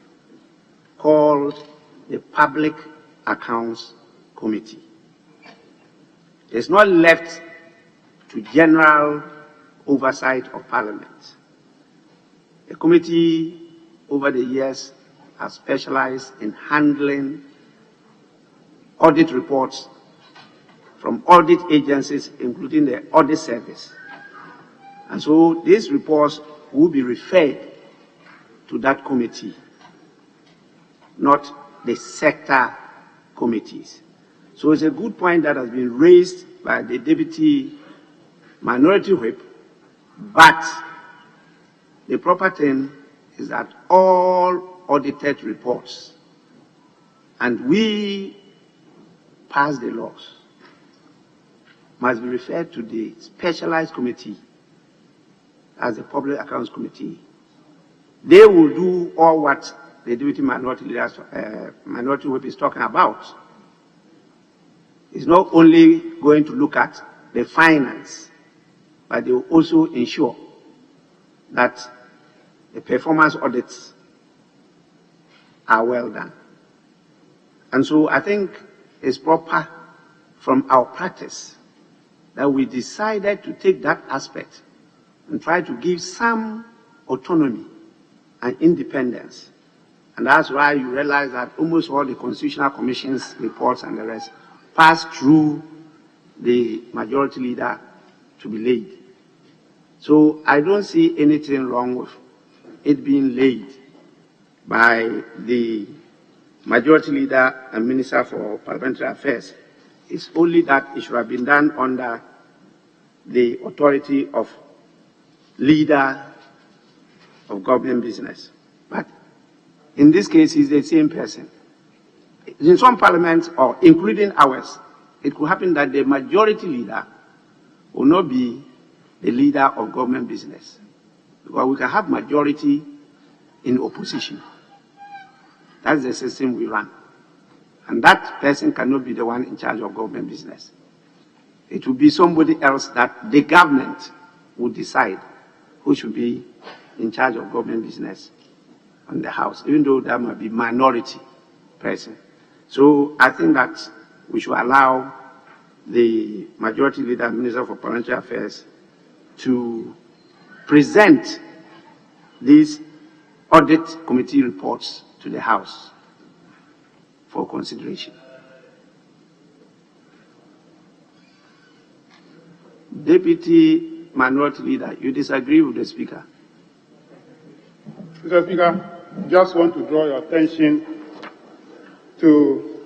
Speaker 1: called the Public Accounts Committee. It's not left to general oversight of Parliament. The committee over the years has specialized in handling audit reports from audit agencies, including the Audit Service. And so these reports will be referred to that committee, not the sector committees. So it's a good point that has been raised by the Deputy Minority Whip, but the proper thing is that all audited reports, and we pass the laws, must be referred to the specialized committee as the Public Accounts Committee. They will do all what the Deputy Minority Minority Whip is talking about. It's not only going to look at the finance, but they will also ensure that the performance audits are well done. And so I think it's proper from our practice that we decided to take that aspect and try to give some autonomy and independence. And that's why you realize that almost all the Constitutional Commission's reports and the rest pass through the majority leader to be laid. So I don't see anything wrong with it being laid by the majority leader and Minister for Parliamentary Affairs. It's only that it should have been done under the authority of leader of government business. But in this case, he's the same person. In some parliaments, or including ours, it could happen that the majority leader will not be the leader of government business. Because we can have majority in opposition. That's the system we run. And that person cannot be the one in charge of government business. It will be somebody else that the government would decide who should be in charge of government business on the House, even though that might be minority person. So I think that we should allow the majority leader and Minister for Parliamentary Affairs to present these audit committee reports to the House for consideration. Deputy Minority Leader, you disagree with the Speaker?
Speaker 8: Mr. Speaker, just want to draw your attention to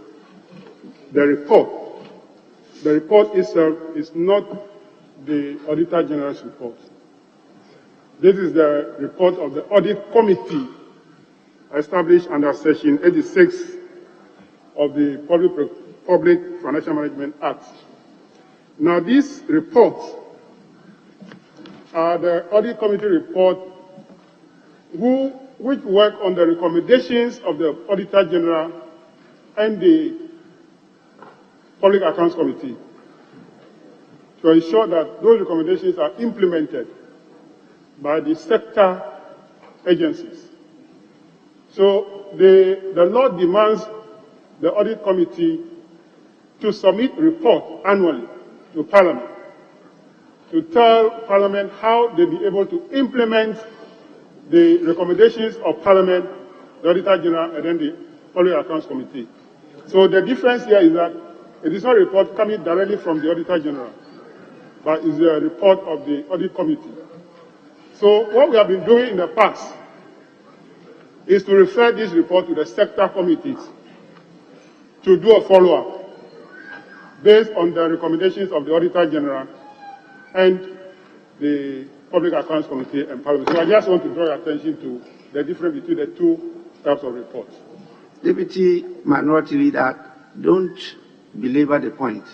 Speaker 8: the report. The report itself is not the Auditor General's report. This is the report of the Audit Committee established under Section 86 of the Public Financial Management Act. Now, these reports are the Audit Committee report which work on the recommendations of the Auditor General and the Public Accounts Committee to ensure that those recommendations are implemented by the sector agencies. So the law demands the Audit Committee to submit report annually to Parliament, to tell Parliament how they'll be able to implement the recommendations of Parliament, the Auditor General, and then the Public Accounts Committee. So the difference here is that it is not a report coming directly from the Auditor General, but it's a report of the Audit Committee. So what we have been doing in the past is to refer this report to the sector committees to do a follow-up based on the recommendations of the Auditor General and the Public Accounts Committee and Parliament. So I just want to draw your attention to the difference between the two types of reports.
Speaker 1: Deputy Minority Leader, don't belabor the point.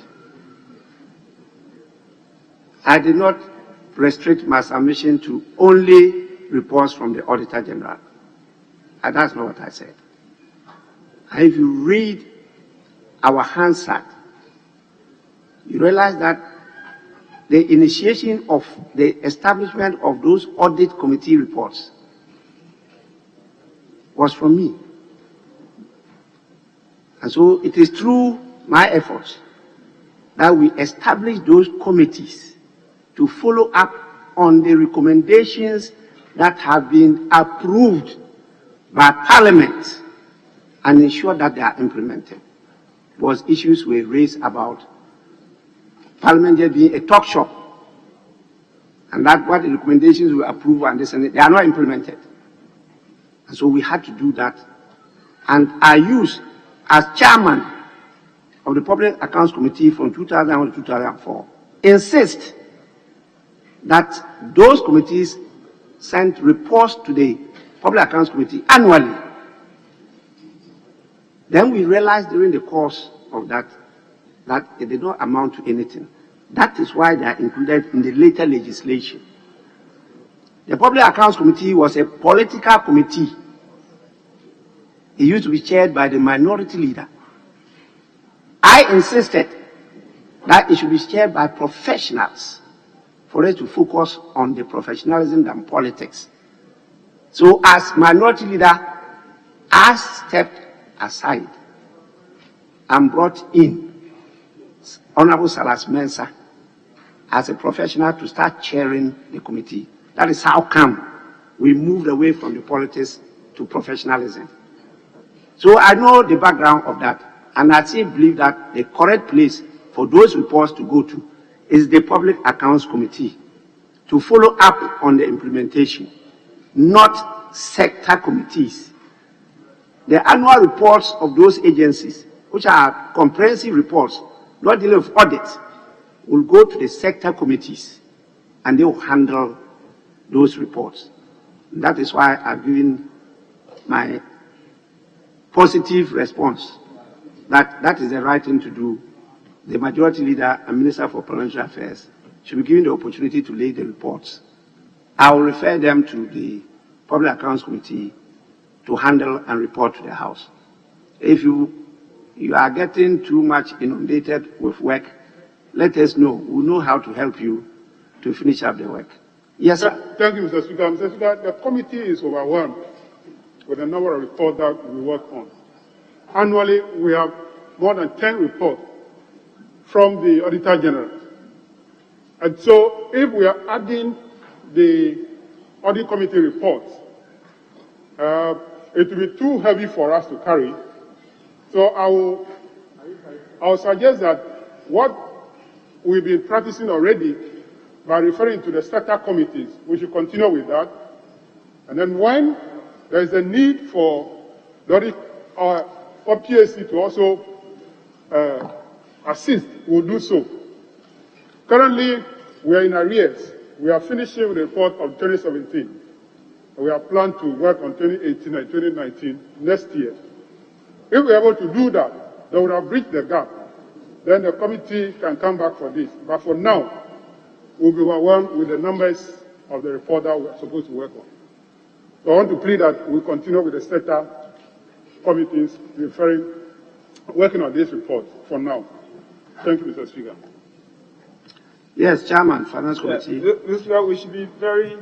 Speaker 1: I did not restrict my submission to only reports from the Auditor General. And that's not what I said. And if you read our Hansard, you realize that the initiation of the establishment of those audit committee reports was from me. And so it is through my efforts that we establish those committees to follow up on the recommendations that have been approved by Parliament and ensure that they are implemented. Because issues were raised about Parliament just being a talk shop, and that what the recommendations were approved and this and that, they are not implemented. And so we had to do that. And I used, as chairman of the Public Accounts Committee from 2001 to 2004, insist that those committees sent reports to the Public Accounts Committee annually. Then we realized during the course of that it did not amount to anything. That is why they are included in the later legislation. The Public Accounts Committee was a political committee. It used to be chaired by the minority leader. I insisted that it should be chaired by professionals for us to focus on the professionalism than politics. So as minority leader, I stepped aside and brought in Honorable Salas Mensah as a professional to start chairing the committee. That is how come we moved away from the politics to professionalism. So I know the background of that, and I still believe that the correct place for those reports to go to is the Public Accounts Committee to follow up on the implementation, not sector committees. The annual reports of those agencies, which are comprehensive reports, not dealing with audits, will go to the sector committees, and they will handle those reports. And that is why I've given my positive response that that is the right thing to do. The majority leader and Minister for Parliamentary Affairs should be given the opportunity to lay the reports. I will refer them to the Public Accounts Committee to handle and report to the House. If you are getting too much inundated with work, let us know. We'll know how to help you to finish up the work. Yes, sir.
Speaker 8: Thank you, Mr. Speaker. Mr. Speaker, the committee is overwhelmed with the number of reports that we work on. Annually, we have more than 10 reports from the Auditor General. And so, if we are adding the Audit Committee reports, it will be too heavy for us to carry. So I will suggest that what we've been practicing already by referring to the sector committees, we should continue with that. And then when there is a need for the audit or PAC to also assist, we'll do so. Currently, we are in arrears. We are finishing with the report of 2017. We are planned to work on 2018 and 2019 next year. If we are able to do that, they would have bridged the gap. Then the committee can come back for this. But for now, we'll be overwhelmed with the numbers of the report that we're supposed to work on. So I want to plead that we continue with the sector committees working on this report for now. Thank you, Mr. Speaker.
Speaker 1: Yes, Chairman, Finance Committee.
Speaker 8: Mr. Speaker, we should be very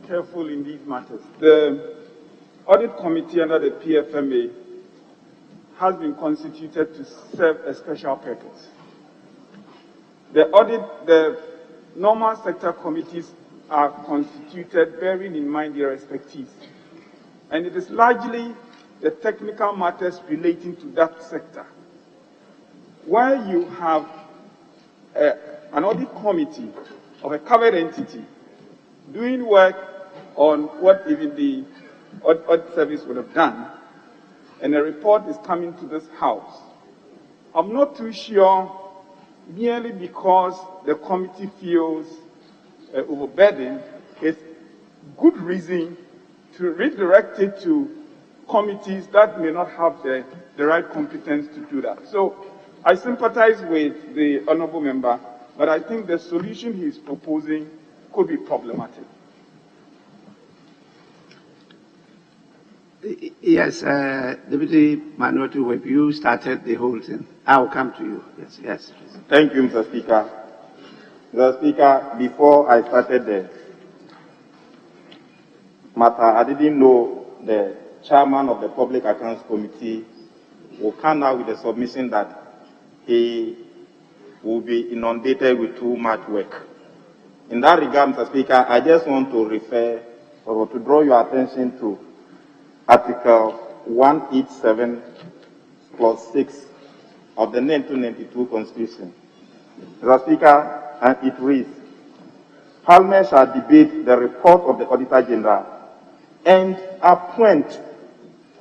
Speaker 8: careful in these matters. The Audit Committee under the PFMA has been constituted to serve a special purpose. The normal sector committees are constituted bearing in mind their expertise. And it is largely the technical matters relating to that sector. Where you have an audit committee of a covered entity doing work on what even the audit service would have done, and a report is coming to this House, I'm not too sure, merely because the committee feels overburdened, it's good reason to redirect it to committees that may not have the right competence to do that. So I sympathize with the honorable member, but I think the solution he's proposing could be problematic.
Speaker 1: Yes, Deputy Minority Whip, you started the whole thing. I will come to you. Yes, yes. Please.
Speaker 5: Thank you, Mr. Speaker. Mr. Speaker, before I started the matter, I didn't know the chairman of the Public Accounts Committee will come out with a submission that he will be inundated with too much work. In that regard, Mr. Speaker, I just want to refer or to draw your attention to Article 187, Clause 6 of the 1992 Constitution. Mr. Speaker, and it reads, Parliament shall debate the report of the Auditor General and appoint,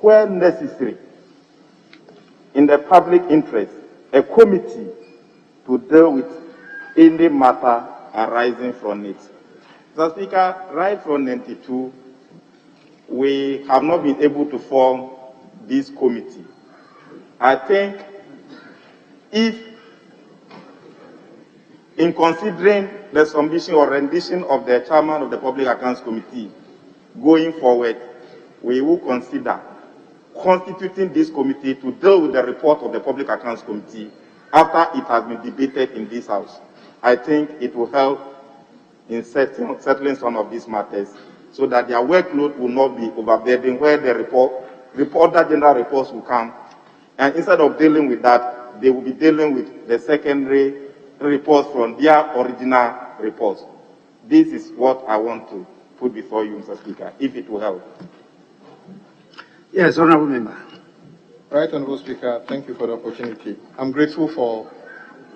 Speaker 5: where necessary, in the public interest, a committee to deal with any matter arising from it. Mr. Speaker, right from 92, we have not been able to form this committee. I think if, in considering the submission or rendition of the chairman of the Public Accounts Committee going forward, we will consider constituting this committee to deal with the report of the Public Accounts Committee after it has been debated in this House. I think it will help in settling some of these matters so that their workload will not be overburdened, where the reporter general reports will come, and instead of dealing with that, they will be dealing with the secondary reports from their original reports. This is what I want to put before you, Mr. Speaker, if it will help.
Speaker 1: Yes, Honourable Member.
Speaker 9: Right, Honourable Speaker, thank you for the opportunity. I'm grateful for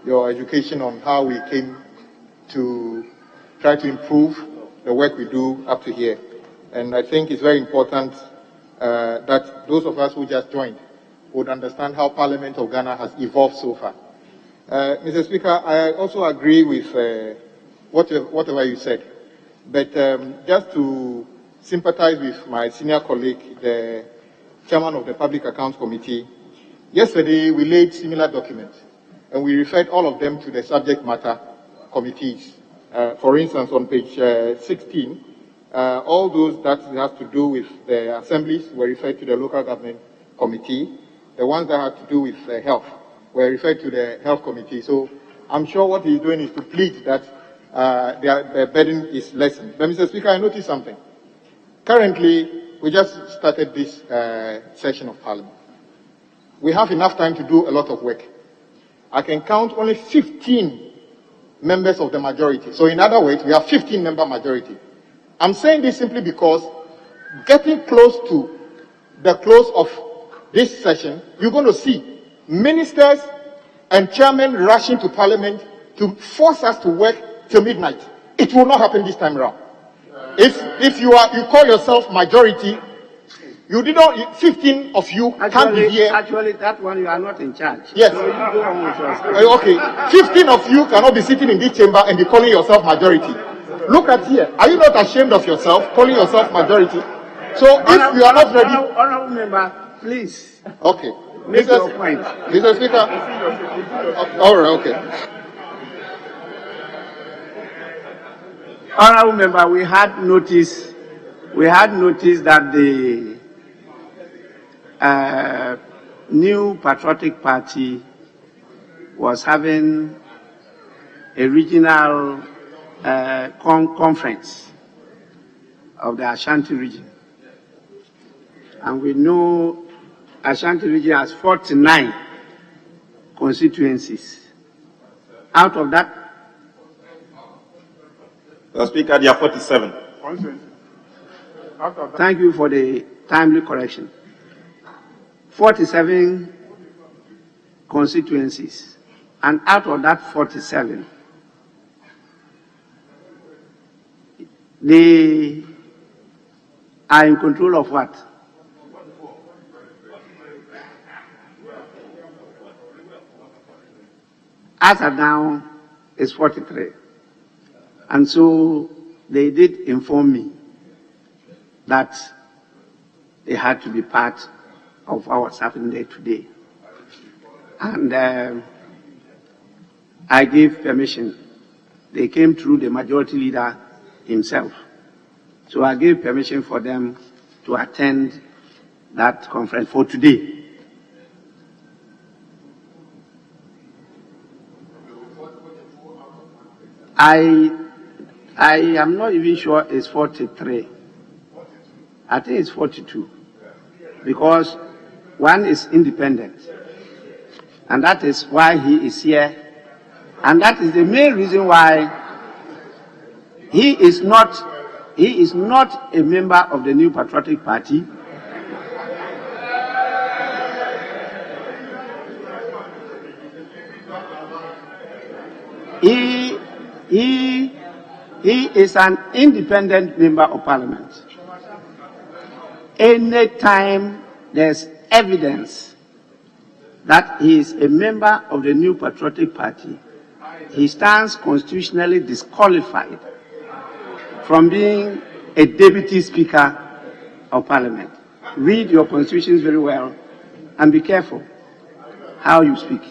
Speaker 9: your education on how we came to try to improve the work we do up to here. And I think it's very important that those of us who just joined would understand how Parliament of Ghana has evolved so far. Mr. Speaker, I also agree with whatever you said. But just to sympathize with my senior colleague, the chairman of the Public Accounts Committee, yesterday we laid similar documents, and we referred all of them to the subject matter committees. For instance, on page 16, all those that have to do with the assemblies were referred to the local government committee. The ones that had to do with health were referred to the health committee. So I'm sure what he's doing is to plead that their burden is lessened. But Mr. Speaker, I noticed something. Currently, we just started this session of Parliament. We have enough time to do a lot of work. I can count only 15 members of the majority. So in other words, we have 15-member majority. I'm saying this simply because getting close to the close of this session, you're going to see ministers and chairmen rushing to Parliament to force us to work till midnight. It will not happen this time around. If you call yourself majority, you did not, 15 of you can't be here.
Speaker 1: Actually, that one you are not in charge.
Speaker 9: Yes.
Speaker 1: So you go on with yourself.
Speaker 9: Okay. 15 of you cannot be sitting in this chamber and be calling yourself majority. Look at here. Are you not ashamed of yourself, calling yourself majority? So if you are not ready.
Speaker 1: Honourable Member, please.
Speaker 9: Okay.
Speaker 1: Make your point.
Speaker 9: Mr. Speaker. All right, okay.
Speaker 1: Honourable Member, we had noticed that the new patriotic party was having a regional conference of the Ashanti region. And we know Ashanti region has 49 constituencies. Out of that,
Speaker 5: Mr. Speaker, there are 47.
Speaker 1: Thank you for the timely correction. 47 constituencies, and out of that 47, they are in control of what? As of now, it's 43. And so they did inform me that they had to be part of what's happening there today. And I gave permission. They came through the majority leader himself. So I gave permission for them to attend that conference for today. I am not even sure it's 43. I think it's 42. Because one is independent. And that is why he is here. And that is the main reason why he is not a member of the New Patriotic Party. He is an independent member of parliament. Anytime there's evidence that he is a member of the New Patriotic Party, he stands constitutionally disqualified from being a deputy speaker of parliament. Read your constitutions very well and be careful how you speak.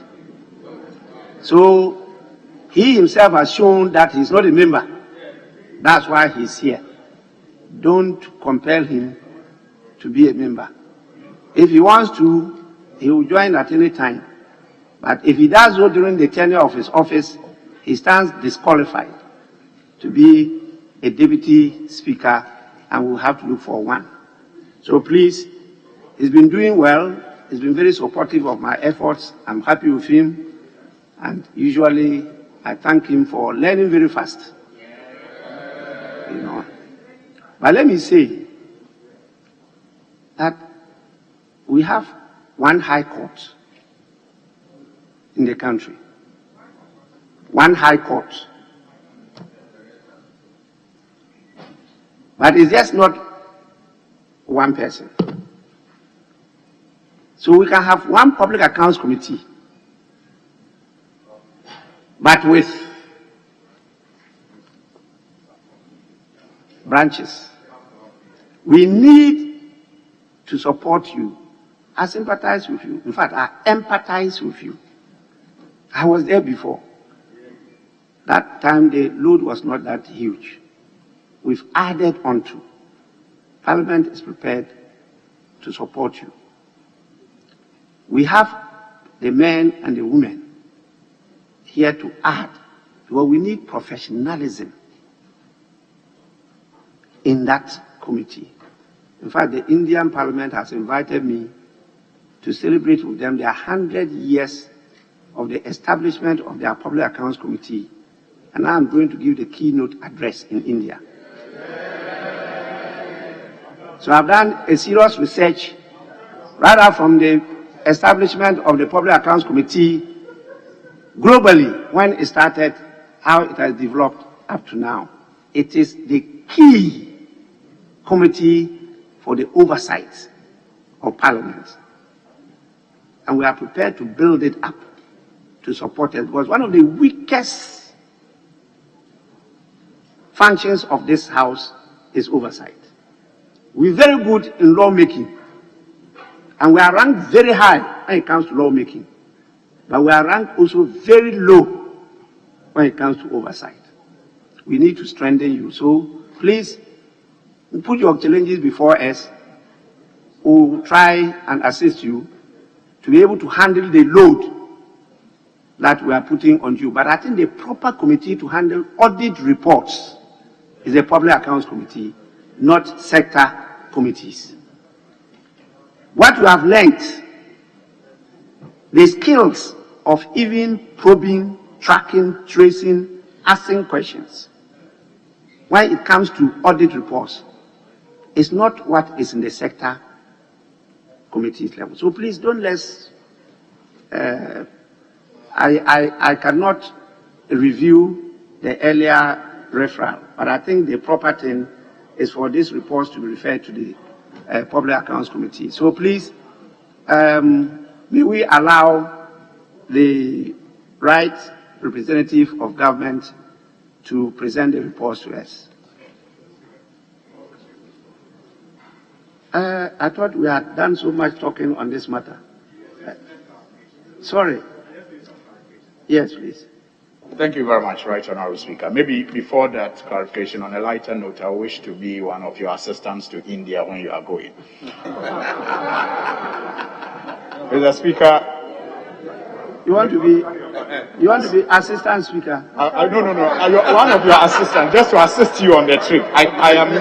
Speaker 1: So he himself has shown that he's not a member. That's why he's here. Don't compel him to be a member. If he wants to, he will join at any time. But if he does so during the tenure of his office, he stands disqualified to be a deputy speaker, and we'll have to look for one. So please, he's been doing well. He's been very supportive of my efforts. I'm happy with him. And usually I thank him for learning very fast. You know. But let me say that we have one high court in the country. One high court. But it's just not one person. So we can have one public accounts committee, but with branches. We need to support you. I sympathize with you. In fact, I empathize with you. I was there before. That time the load was not that huge. We've added on to. Parliament is prepared to support you. We have the men and the women here to add, because we need professionalism in that committee. In fact, the Indian Parliament has invited me to celebrate with them their 100 years of the establishment of their Public Accounts Committee, and I'm going to give the keynote address in India. So I've done a serious research right out from the establishment of the Public Accounts Committee globally, when it started, how it has developed up to now. It is the key committee for the oversight of Parliament. And we are prepared to build it up to support it, because one of the weakest functions of this House is oversight. We're very good in lawmaking, and we are ranked very high when it comes to lawmaking, but we are ranked also very low when it comes to oversight. We need to strengthen you. So please put your challenges before us. We'll try and assist you to be able to handle the load that we are putting on you. But I think the proper committee to handle audit reports is a Public Accounts Committee, not sector committees. What we have learned, the skills of even probing, tracking, tracing, asking questions, when it comes to audit reports, is not what is in the sector committees level. So please don't let's, I cannot review the earlier referral, but I think the proper thing is for these reports to be referred to the Public Accounts Committee. So please, may we allow the right representative of government to present the reports to us. I thought we had done so much talking on this matter. Sorry. Yes, please.
Speaker 10: Thank you very much, Right Honourable Speaker. Maybe before that clarification, on a lighter note, I wish to be one of your assistants to India when you are going. Mr. Speaker,
Speaker 1: you want to be assistant speaker?
Speaker 10: No. One of your assistants, just to assist you on the trip. I'm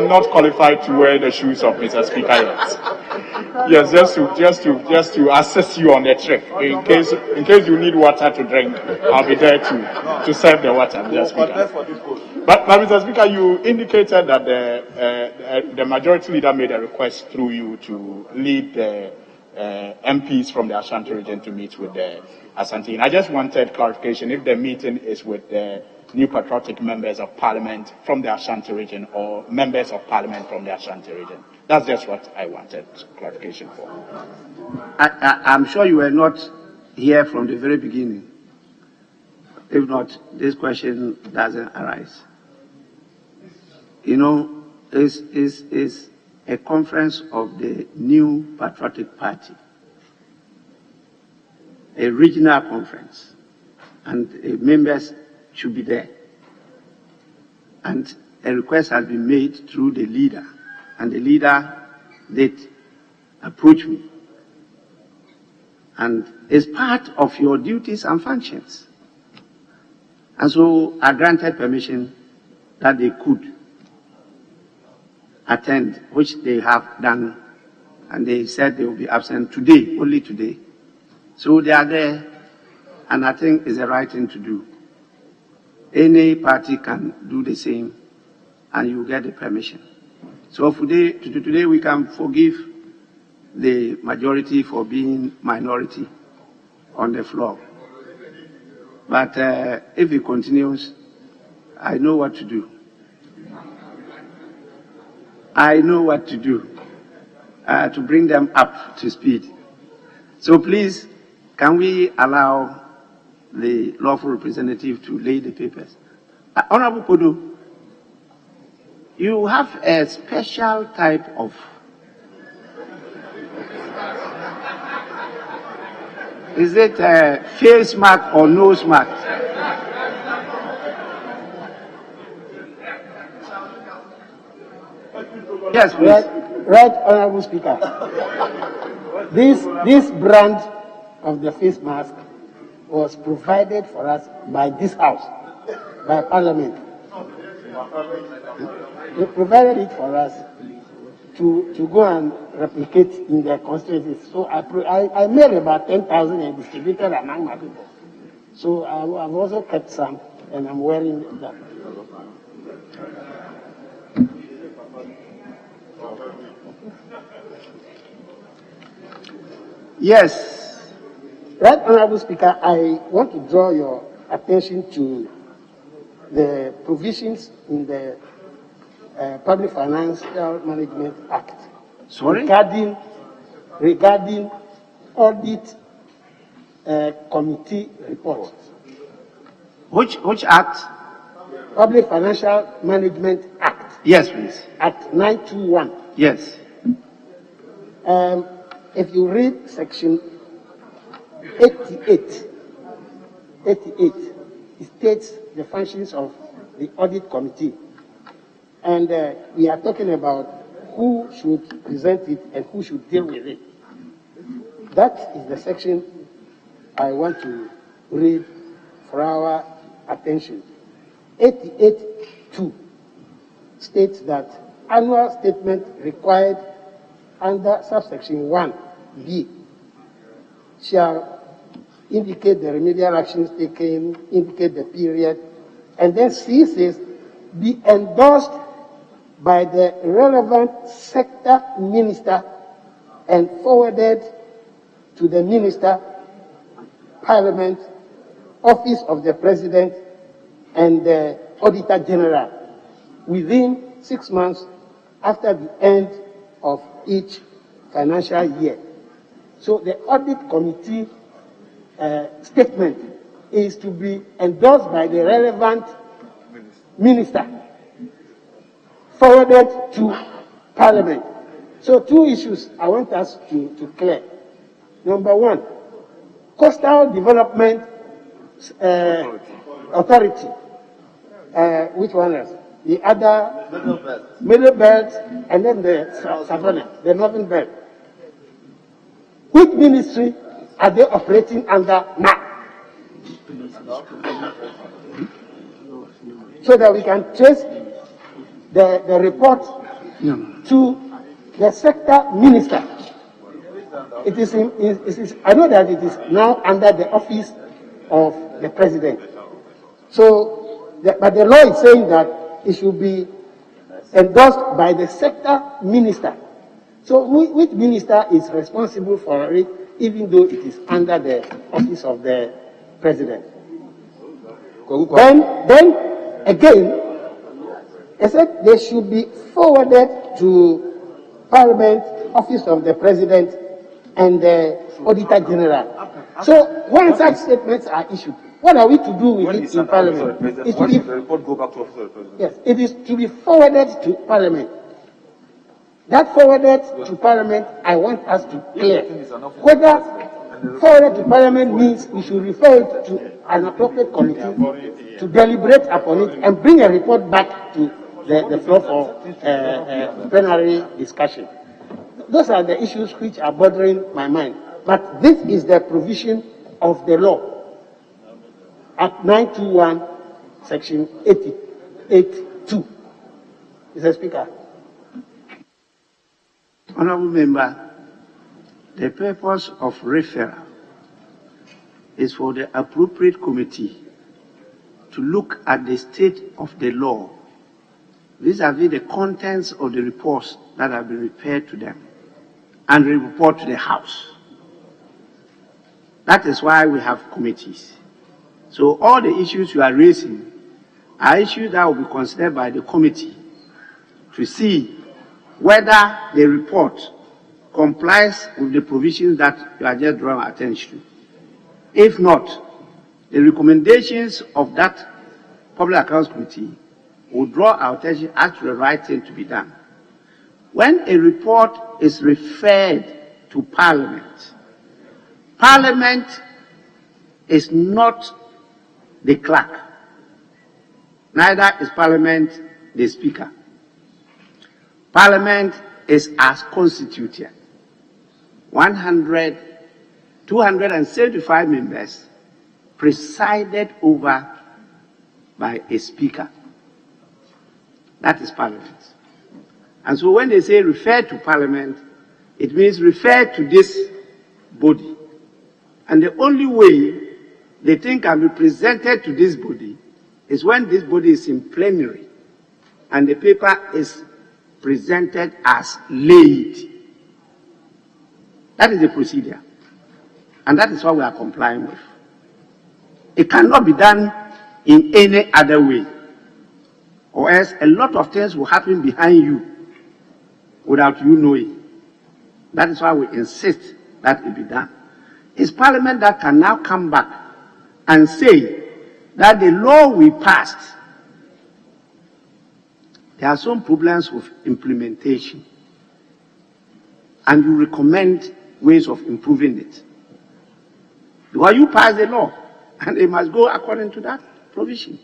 Speaker 10: not qualified to wear the shoes of Mr. Speaker yet. Yes, just to assist you on the trip. In case you need water to drink, I'll be there to serve the water, Mr. Speaker. But Mr. Speaker, you indicated that the majority leader made a request through you to lead the MPs from the Ashanti region to meet with the Ashanti. I just wanted clarification if the meeting is with the new patriotic members of parliament from the Ashanti region or members of parliament from the Ashanti region. That's just what I wanted clarification for.
Speaker 1: I'm sure you were not here from the very beginning. If not, this question doesn't arise. You know, it's a conference of the new patriotic party, a regional conference, and members should be there. And a request has been made through the leader, and the leader did approach me. And it's part of your duties and functions. And so I granted permission that they could attend, which they have done, and they said they will be absent today, only today. So they are there, and I think it's the right thing to do. Any party can do the same, and you get the permission. So today we can forgive the majority for being minority on the floor. But if it continues, I know what to do. I know what to do to bring them up to speed. So please, can we allow the lawful representative to lay the papers? Honorable Kodo, you have a special type of is it a face mark or nose mark? Yes, please.
Speaker 11: Right, Honorable Speaker. This brand of the face mask was provided for us by this House, by Parliament. They provided it for us to go and replicate in their constituencies. So I made about 10,000 and distributed among my people. So I've also kept some, and I'm wearing them.
Speaker 1: Yes.
Speaker 11: Right, Honorable Speaker, I want to draw your attention to the provisions in the Public Financial Management Act.
Speaker 1: Sorry?
Speaker 11: Regarding audit committee report.
Speaker 1: Which act?
Speaker 11: Public Financial Management Act.
Speaker 1: Yes, please.
Speaker 11: Act 921.
Speaker 1: Yes.
Speaker 11: If you read section 88, it states the functions of the audit committee. And we are talking about who should present it and who should deal with it. That is the section I want to read for our attention. 88.2 states that annual statement required under subsection 1B shall indicate the remedial actions taken, indicate the period, and then C says be endorsed by the relevant sector minister and forwarded to the minister, parliament, office of the president, and the auditor general within 6 months after the end of each financial year. So the audit committee statement is to be endorsed by the relevant minister, forwarded to Parliament. So two issues I want us to clear. Number one, Coastal Development Authority. Which one else? The other Middle Belt, and then the Savannah, the Northern Belt. Which ministry are they operating under now? So that we can trace the report to the sector minister it is I know that it is now under the office of the president. So, but the law is saying that it should be endorsed by the sector minister. So, which minister is responsible for it, even though it is under the office of the president? Then again, I said they should be forwarded to Parliament, office of the president, and the Auditor General. So when such statements are issued, what are we to do with it in Parliament? It should be, the report go back to office of the president? Yes, it is to be forwarded to Parliament. That forwarded to Parliament, I want us to clear whether forwarded to Parliament means we should refer it to an appropriate committee to deliberate upon it and bring a report back to the floor for plenary discussion. Those are the issues which are bothering my mind. But this is the provision of the law. Act 921, section 88(2). Mr. Speaker.
Speaker 1: Honorable Member, the purpose of referral is for the appropriate committee to look at the state of the law vis-à-vis the contents of the reports that have been referred to them and report to the House. That is why we have committees. So all the issues you are raising are issues that will be considered by the committee to see whether the report complies with the provisions that you are just drawing attention to. If not, the recommendations of that Public Accounts Committee will draw our attention as to the right thing to be done. When a report is referred to Parliament, Parliament is not the clerk, neither is Parliament the Speaker. Parliament is as constituted. 275 members presided over by a Speaker. That is Parliament. And so when they say refer to Parliament, it means refer to this body. And the only way the thing can be presented to this body is when this body is in plenary and the paper is presented as laid. That is the procedure. And that is what we are complying with. It cannot be done in any other way, or else a lot of things will happen behind you without you knowing. That is why we insist that it be done. It's Parliament that can now come back and say that the law we passed, there are some problems with implementation, and you recommend ways of improving it. Because you pass the law, and it must go according to that provision.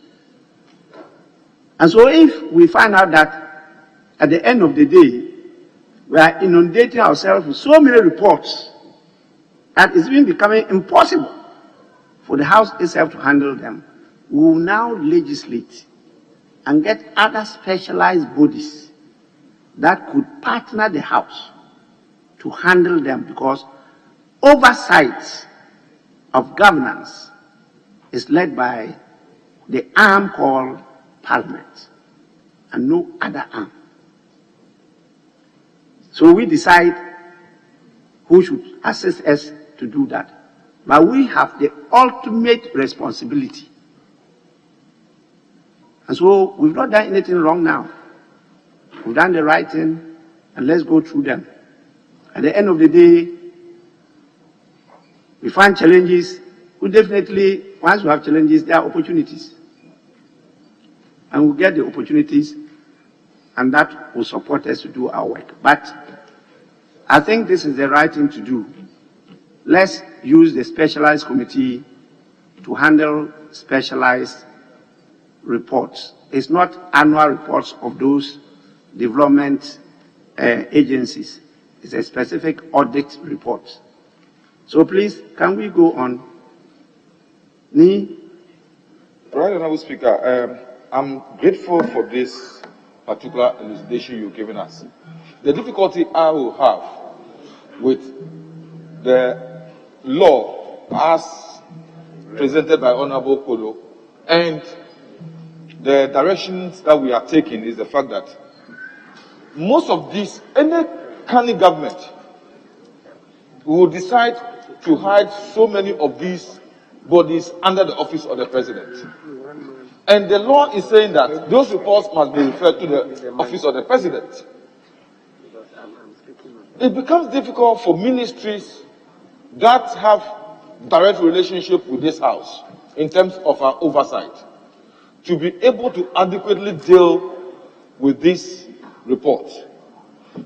Speaker 1: And so if we find out that at the end of the day, we are inundating ourselves with so many reports that it's even becoming impossible for the House itself to handle them, we will now legislate and get other specialized bodies that could partner the House to handle them, because oversight of governance is led by the arm called Parliament and no other arm. So we decide who should assist us to do that. But we have the ultimate responsibility. And so we've not done anything wrong now. We've done the right thing, and let's go through them. At the end of the day, we find challenges. We definitely, once we have challenges, there are opportunities. And we'll get the opportunities, and that will support us to do our work. But I think this is the right thing to do. Let's use the specialized committee to handle specialized reports. It's not annual reports of those development agencies. It's a specific audit report. So please, can we go on?
Speaker 10: Right, Honorable Speaker, I'm grateful for this particular elucidation you've given us. The difficulty I will have with the law as presented by Honorable Kolo and the directions that we are taking is the fact that most of these, any county government will decide to hide so many of these bodies under the office of the president. And the law is saying that those reports must be referred to the office of the president. It becomes difficult for ministries that have direct relationship with this house in terms of our oversight to be able to adequately deal with this report.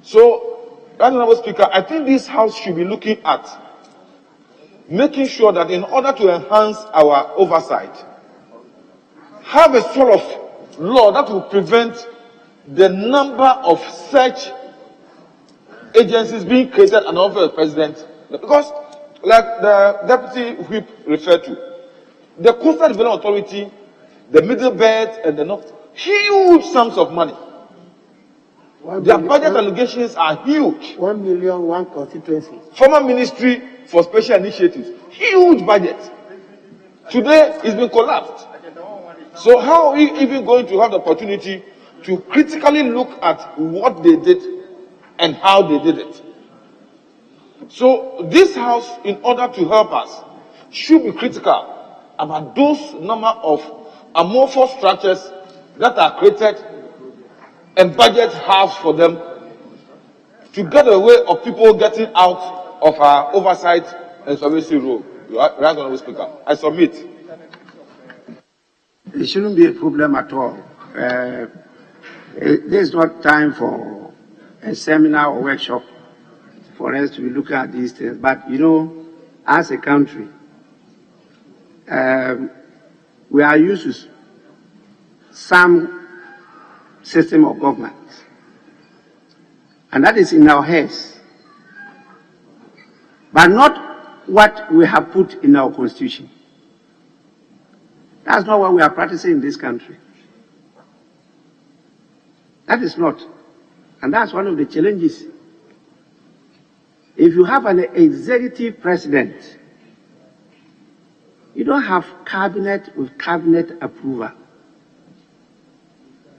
Speaker 10: So, Honorable Speaker, I think this house should be looking at making sure that in order to enhance our oversight, have a sort of law that will prevent the number of such agencies being created and offered to the president. Because, like the Deputy Whip referred to, the Coastal Development Authority, the Middle Belt and the North, huge sums of money. Their budget allocations are huge.
Speaker 11: 1 million, one constituency.
Speaker 10: Former Ministry for Special Initiatives, huge budget. Today, it's been collapsed. So how are we even going to have the opportunity to critically look at what they did and how they did it? So this house, in order to help us, should be critical about those number of amorphous structures that are created and budgets have for them to get away of people getting out of our oversight and supervisory role. Right, Honorable Speaker. I submit.
Speaker 1: It shouldn't be a problem at all. There's not time for a seminar or workshop for us to be looking at these things. But, you know, as a country, we are used to some system of government. And that is in our heads. But not what we have put in our constitution. That's not what we are practicing in this country. That is not. And that's one of the challenges. If you have an executive president, you don't have cabinet with cabinet approval.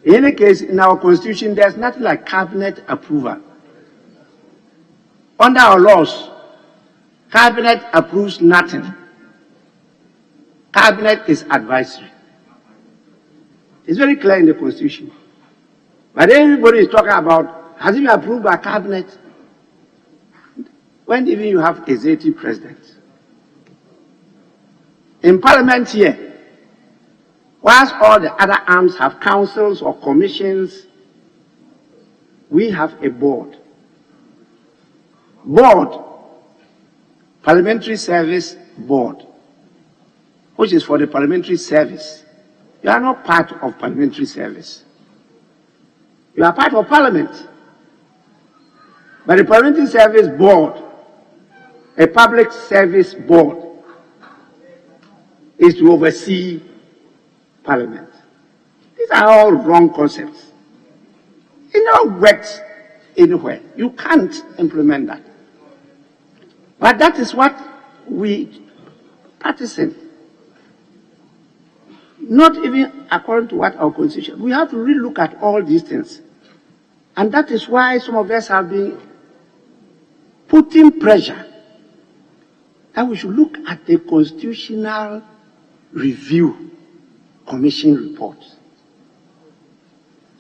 Speaker 1: In any case, in our constitution, there's nothing like cabinet approval. Under our laws, cabinet approves nothing. Cabinet is advisory. It's very clear in the constitution. But everybody is talking about, has it been approved by cabinet? When even you have executive president. In parliament here, whilst all the other arms have councils or commissions, we have a board. Board, Parliamentary Service Board, which is for the parliamentary service. You are not part of parliamentary service. You are part of parliament. But the Parliamentary Service Board, a public service board, is to oversee parliament. These are all wrong concepts. It never works anywhere. You can't implement that. But that is what we practicing. Not even according to what our constitution. We have to really look at all these things. And that is why some of us have been putting pressure that we should look at the Constitutional Review Commission report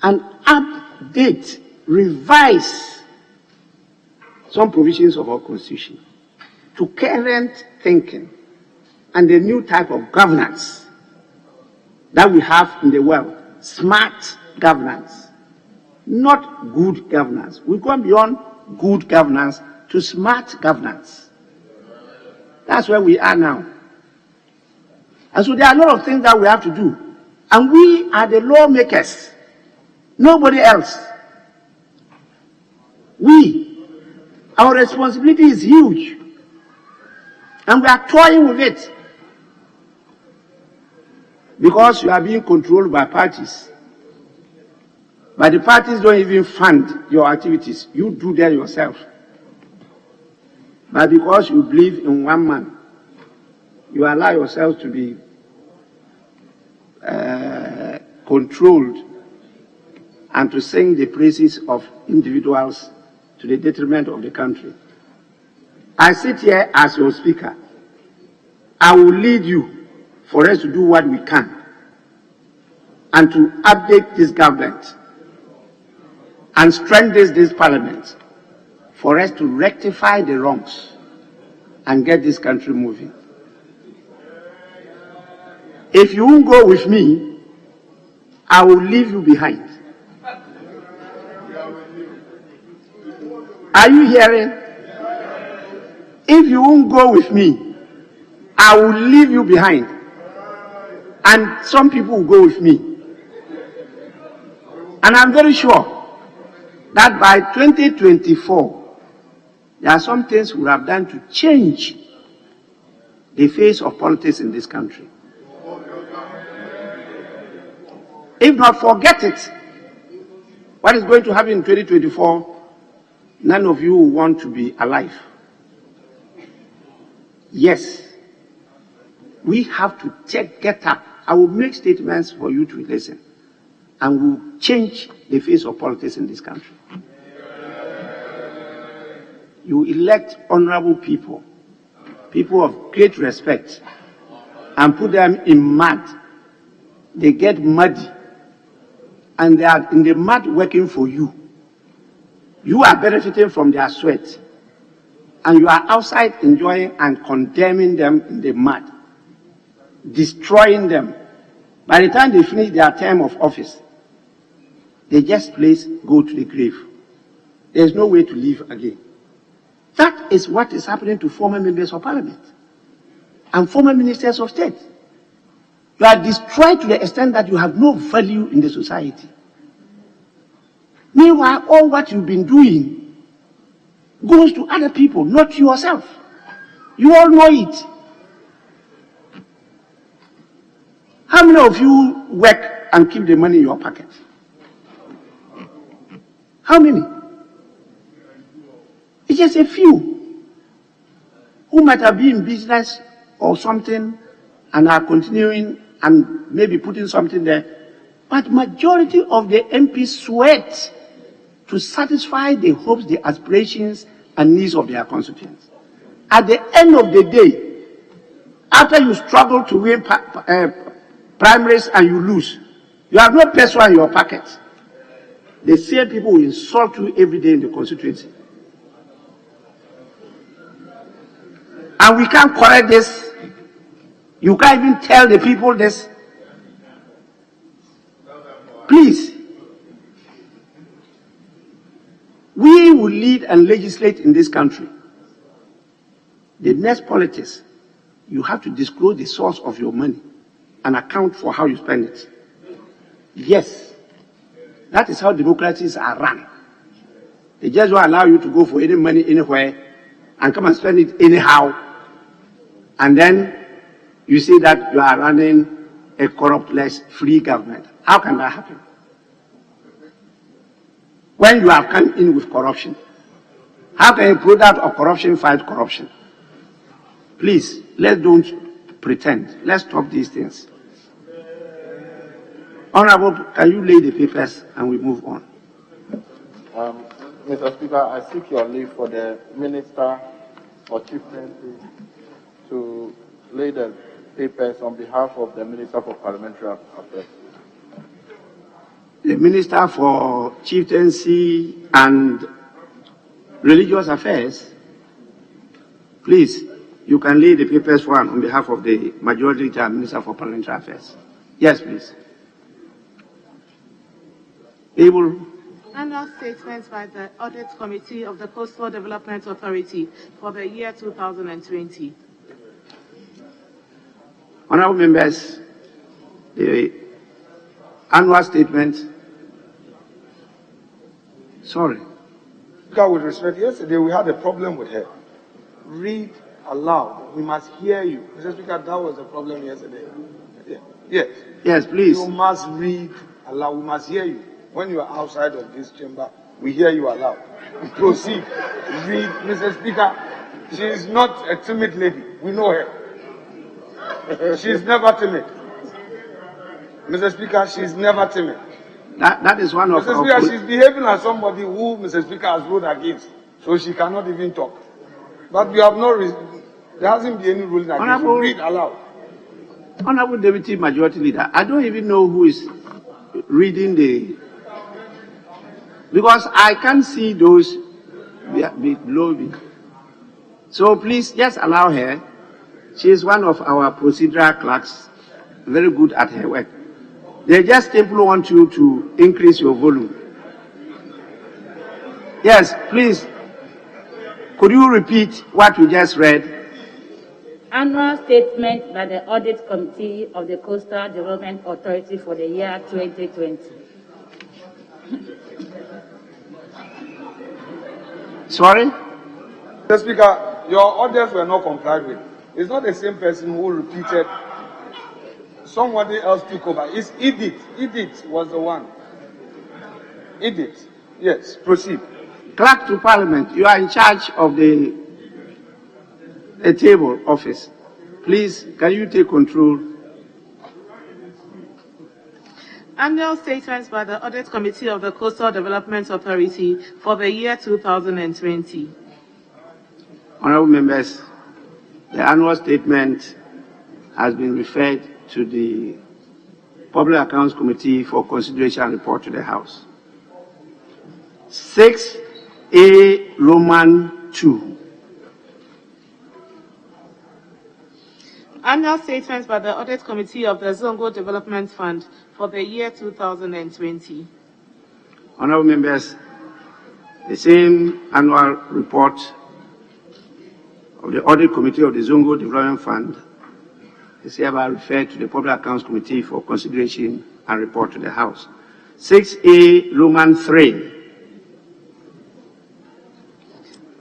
Speaker 1: and update, revise some provisions of our Constitution to current thinking and the new type of governance that we have in the world. Smart governance, not good governance. We've gone beyond good governance to smart governance. That's where we are now. And so there are a lot of things that we have to do. And we are the lawmakers. Nobody else. Our responsibility is huge. And we are toying with it. Because you are being controlled by parties. But the parties don't even fund your activities. You do them yourself. But because you believe in one man, you allow yourself to be controlled and to sing the praises of individuals to the detriment of the country. I sit here as your speaker. I will lead you for us to do what we can and to update this government and strengthen this parliament for us to rectify the wrongs and get this country moving. If you won't go with me, I will leave you behind. Are you hearing? If you won't go with me, I will leave you behind. And some people will go with me. And I'm very sure that by 2024, there are some things we have done to change the face of politics in this country. If not, forget it. What is going to happen in 2024, none of you will want to be alive. Yes, we have to get up. I will make statements for you to listen, and we'll change the face of politics in this country. You elect honorable people, people of great respect, and put them in mud. They get muddy, and they are in the mud working for you. You are benefiting from their sweat, and you are outside enjoying and condemning them in the mud, destroying them. By the time they finish their term of office, they just go to the grave. There's no way to live again. That is what is happening to former members of parliament and former ministers of state. You are destroyed to the extent that you have no value in the society. Meanwhile, all what you've been doing goes to other people, not yourself. You all know it. How many of you work and keep the money in your pocket? How many? It's just a few who might have been in business or something and are continuing and maybe putting something there. But majority of the MPs sweat to satisfy the hopes, the aspirations, and needs of their constituents. At the end of the day, after you struggle to win primaries and you lose, you have no peso in your pocket. The same people will insult you every day in the constituency. And we can't correct this. You can't even tell the people this. Please. We will lead and legislate in this country. The next politics, you have to disclose the source of your money and account for how you spend it. Yes, that is how democracies are run. They just won't allow you to go for any money anywhere and come and spend it anyhow. And then you say that you are running a corrupt-less free government. How can that happen? When you have come in with corruption, how can a product of corruption fight corruption? Please, let's don't pretend. Let's stop these things. Honorable, can you lay the papers and we move on?
Speaker 2: Mr. Speaker, I seek your leave for the Minister for Chieftaincy to lay the papers on behalf of the Minister for Parliamentary Affairs.
Speaker 1: The Minister for Chieftaincy and Religious Affairs, please, you can lay the papers for on behalf of the Majority Leader and Minister for Parliamentary Affairs. Yes, please. Able.
Speaker 12: Annual statements by the Audit Committee of the Coastal Development Authority for the year 2020.
Speaker 1: Honorable members, the annual statement. Sorry.
Speaker 7: With respect, yesterday we had a problem with her. Read aloud. We must hear you. Mr. Speaker, that was the problem yesterday. Yeah. Yes.
Speaker 1: Yes, please.
Speaker 7: You must read aloud. We must hear you. When you are outside of this chamber, we hear you aloud. Proceed. Read, Mr. Speaker. She is not a timid lady. We know her. She is never timid. Mr. Speaker, she is never timid.
Speaker 1: That is one of
Speaker 7: Mr.
Speaker 1: our...
Speaker 7: Speaker, she's behaving as somebody who Mr. Speaker has ruled against, so she cannot even talk. But we have no reason. There hasn't been any ruling against you. Read aloud.
Speaker 1: Honorable Deputy Majority Leader, I don't even know who is reading the... Because I can't see those below me. So please just allow her. She is one of our procedural clerks, very good at her work. They just simply want you to increase your volume. Yes, please. Could you repeat what we just read?
Speaker 13: Annual statement by the Audit Committee of the Coastal Development Authority for the year 2020.
Speaker 1: Sorry?
Speaker 7: Mr. Speaker, your orders were not complied with. It's not the same person who repeated. Somebody else took over. It's Edith. Edith was the one. Edith. Yes, proceed.
Speaker 1: Clerk to Parliament, you are in charge of the table office. Please, can you take control?
Speaker 12: Annual statements by the Audit Committee of the Coastal Development Authority for the year 2020.
Speaker 1: Honorable members, the annual statement has been referred to the Public Accounts Committee for consideration and report to the House. 6A Roman 2.
Speaker 12: Annual statements by the Audit Committee of the Zongo Development Fund for the year 2020.
Speaker 1: Honorable members, the same annual report of the Audit Committee of the Zongo Development Fund is hereby referred to the Public Accounts Committee for consideration and report to the House. 6A Roman 3.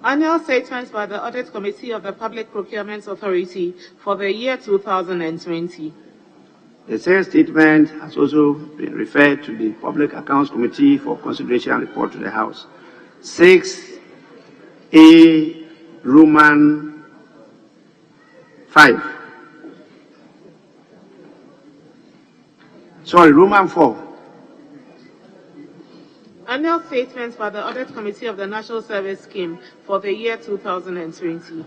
Speaker 12: Annual statements by the Audit Committee of the Public Procurement Authority for the year 2020.
Speaker 1: The same statement has also been referred to the Public Accounts Committee for consideration and report to the House. 6A Roman 5. Sorry, Roman 4.
Speaker 12: Annual statements by the Audit Committee of the National Service Scheme for the year 2020.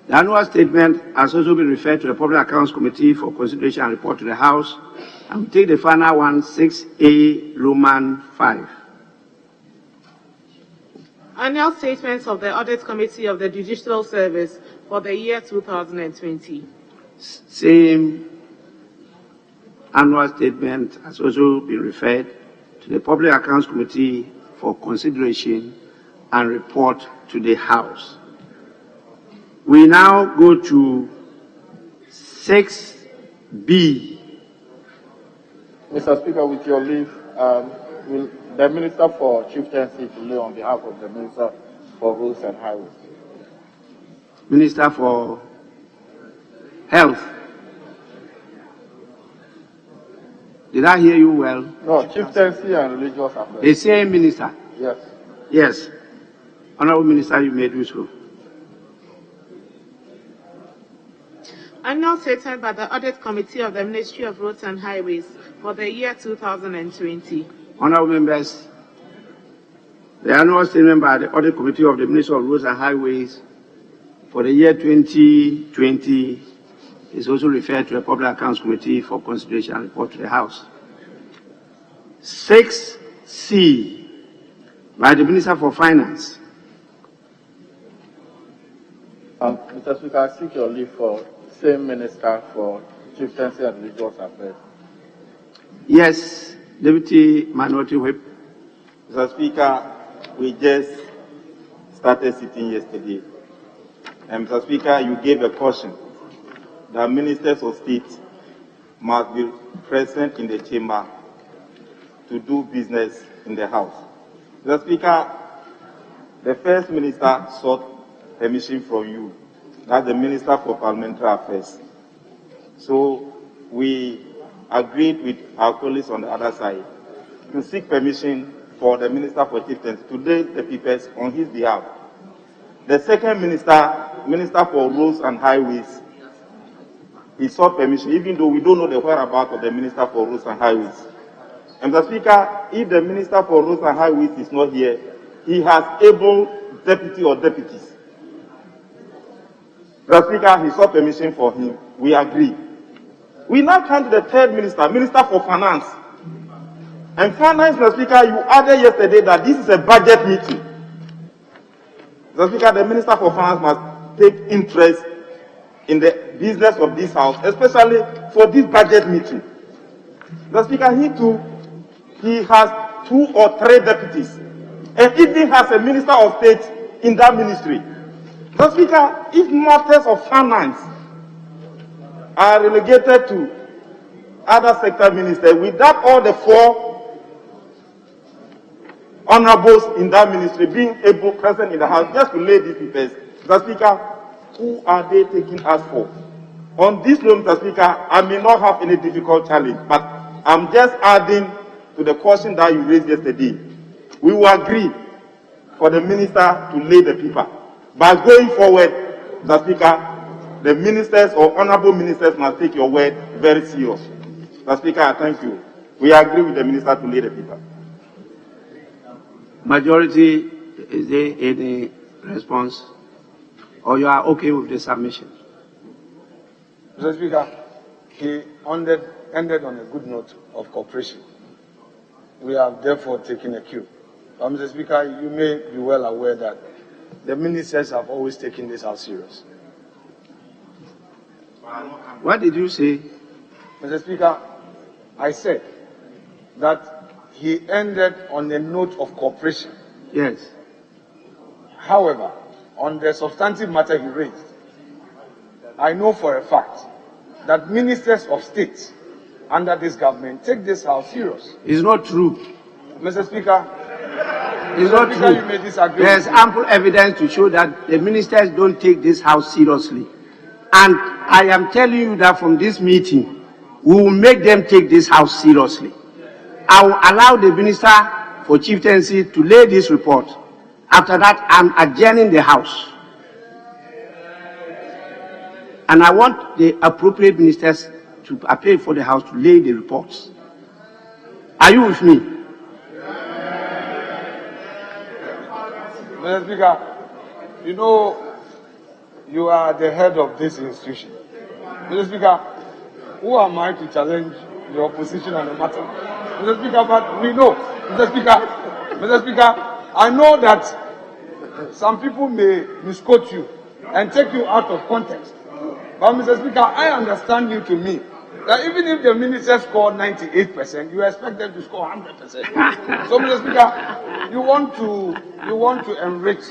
Speaker 1: The annual statement has also been referred to the Public Accounts Committee for consideration and report to the House. And we take the final one, 6A Roman 5.
Speaker 12: Annual statements of the Audit Committee of the Judicial Service for the year 2020.
Speaker 1: Same annual statement has also been referred to the Public Accounts Committee for consideration and report to the House. We now go to 6B.
Speaker 2: Mr. Speaker, with your leave, will the Minister for Chieftaincy to lay on behalf of the Minister for Roads and Highways?
Speaker 1: Minister for Health. Did I hear you well?
Speaker 2: No, Chieftaincy and Religious Affairs.
Speaker 1: The same minister?
Speaker 2: Yes.
Speaker 1: Yes. Honorable Minister, you may do so.
Speaker 12: Annual statement by the Audit Committee of the Ministry of Roads and Highways for the year 2020.
Speaker 1: Honorable members, the annual statement by the Audit Committee of the Ministry of Roads and Highways for the year 2020 is also referred to the Public Accounts Committee for consideration and report to the House. 6C by the Minister for Finance.
Speaker 2: Mr. Speaker, I seek your leave for same Minister for Chieftaincy and Religious Affairs.
Speaker 1: Yes, Deputy Minority Whip.
Speaker 5: Mr. Speaker, we just started sitting yesterday. And Mr. Speaker, you gave a caution that ministers of state must be present in the chamber to do business in the House. Mr. Speaker, the first minister sought permission from you. That's the Minister for Parliamentary Affairs. So we agreed with our colleagues on the other side to seek permission for the Minister for Chieftaincy to lay the papers on his behalf. The second Minister for Roads and Highways, he sought permission, even though we don't know the whereabouts of the Minister for Roads and Highways. And Mr. Speaker, if the Minister for Roads and Highways is not here, he has able deputy or deputies. Mr. Speaker, he sought permission for him. We agree. We now come to the third Minister, Minister for Finance. And Finance, Mr. Speaker, you added yesterday that this is a budget meeting. Mr. Speaker, the Minister for Finance must take interest in the business of this House, especially for this budget meeting. Mr. Speaker, he has 2 or 3 deputies, and even has a Minister of State in that ministry. Mr. Speaker, if matters of finance are relegated to other sector ministers, without all the 4 honorables in that ministry being able present in the House just to lay these papers, Mr. Speaker, who are they taking us for? On this note, Mr. Speaker, I may not have any difficult challenge, but I'm just adding to the question that you raised yesterday. We will agree for the minister to lay the paper. But going forward, Mr. Speaker, the ministers or honorable ministers must take your word very serious. Mr. Speaker, I thank you. We agree with the minister to lay the paper.
Speaker 1: Majority, is there any response? Or you are okay with the submission?
Speaker 7: Mr. Speaker, he ended on a good note of cooperation. We have therefore taken a cue. Mr. Speaker, you may be well aware that the ministers have always taken this House serious.
Speaker 1: What did you say?
Speaker 7: Mr. Speaker, I said that he ended on a note of cooperation.
Speaker 1: Yes.
Speaker 7: However, on the substantive matter he raised, I know for a fact that ministers of state under this government take this House serious.
Speaker 1: It's not true.
Speaker 7: Mr. Speaker,
Speaker 1: it's not
Speaker 7: Speaker,
Speaker 1: true.
Speaker 7: you may disagree.
Speaker 1: There's ample evidence to show that the ministers don't take this House seriously. And I am telling you that from this meeting, we will make them take this House seriously. I will allow the Minister for Chieftaincy to lay this report. After that, I'm adjourning the House. And I want the appropriate ministers to appear for the House to lay the reports. Are you with me?
Speaker 7: Mr. Speaker, you know, you are the head of this institution. Mr. Speaker, who am I to challenge your position on the matter? Mr. Speaker, but we know, Mr. Speaker, I know that some people may misquote you and take you out of context. But Mr. Speaker, I understand you to mean that even if the ministers score 98%, you expect them to score 100%. So, Mr. Speaker, you want to enrich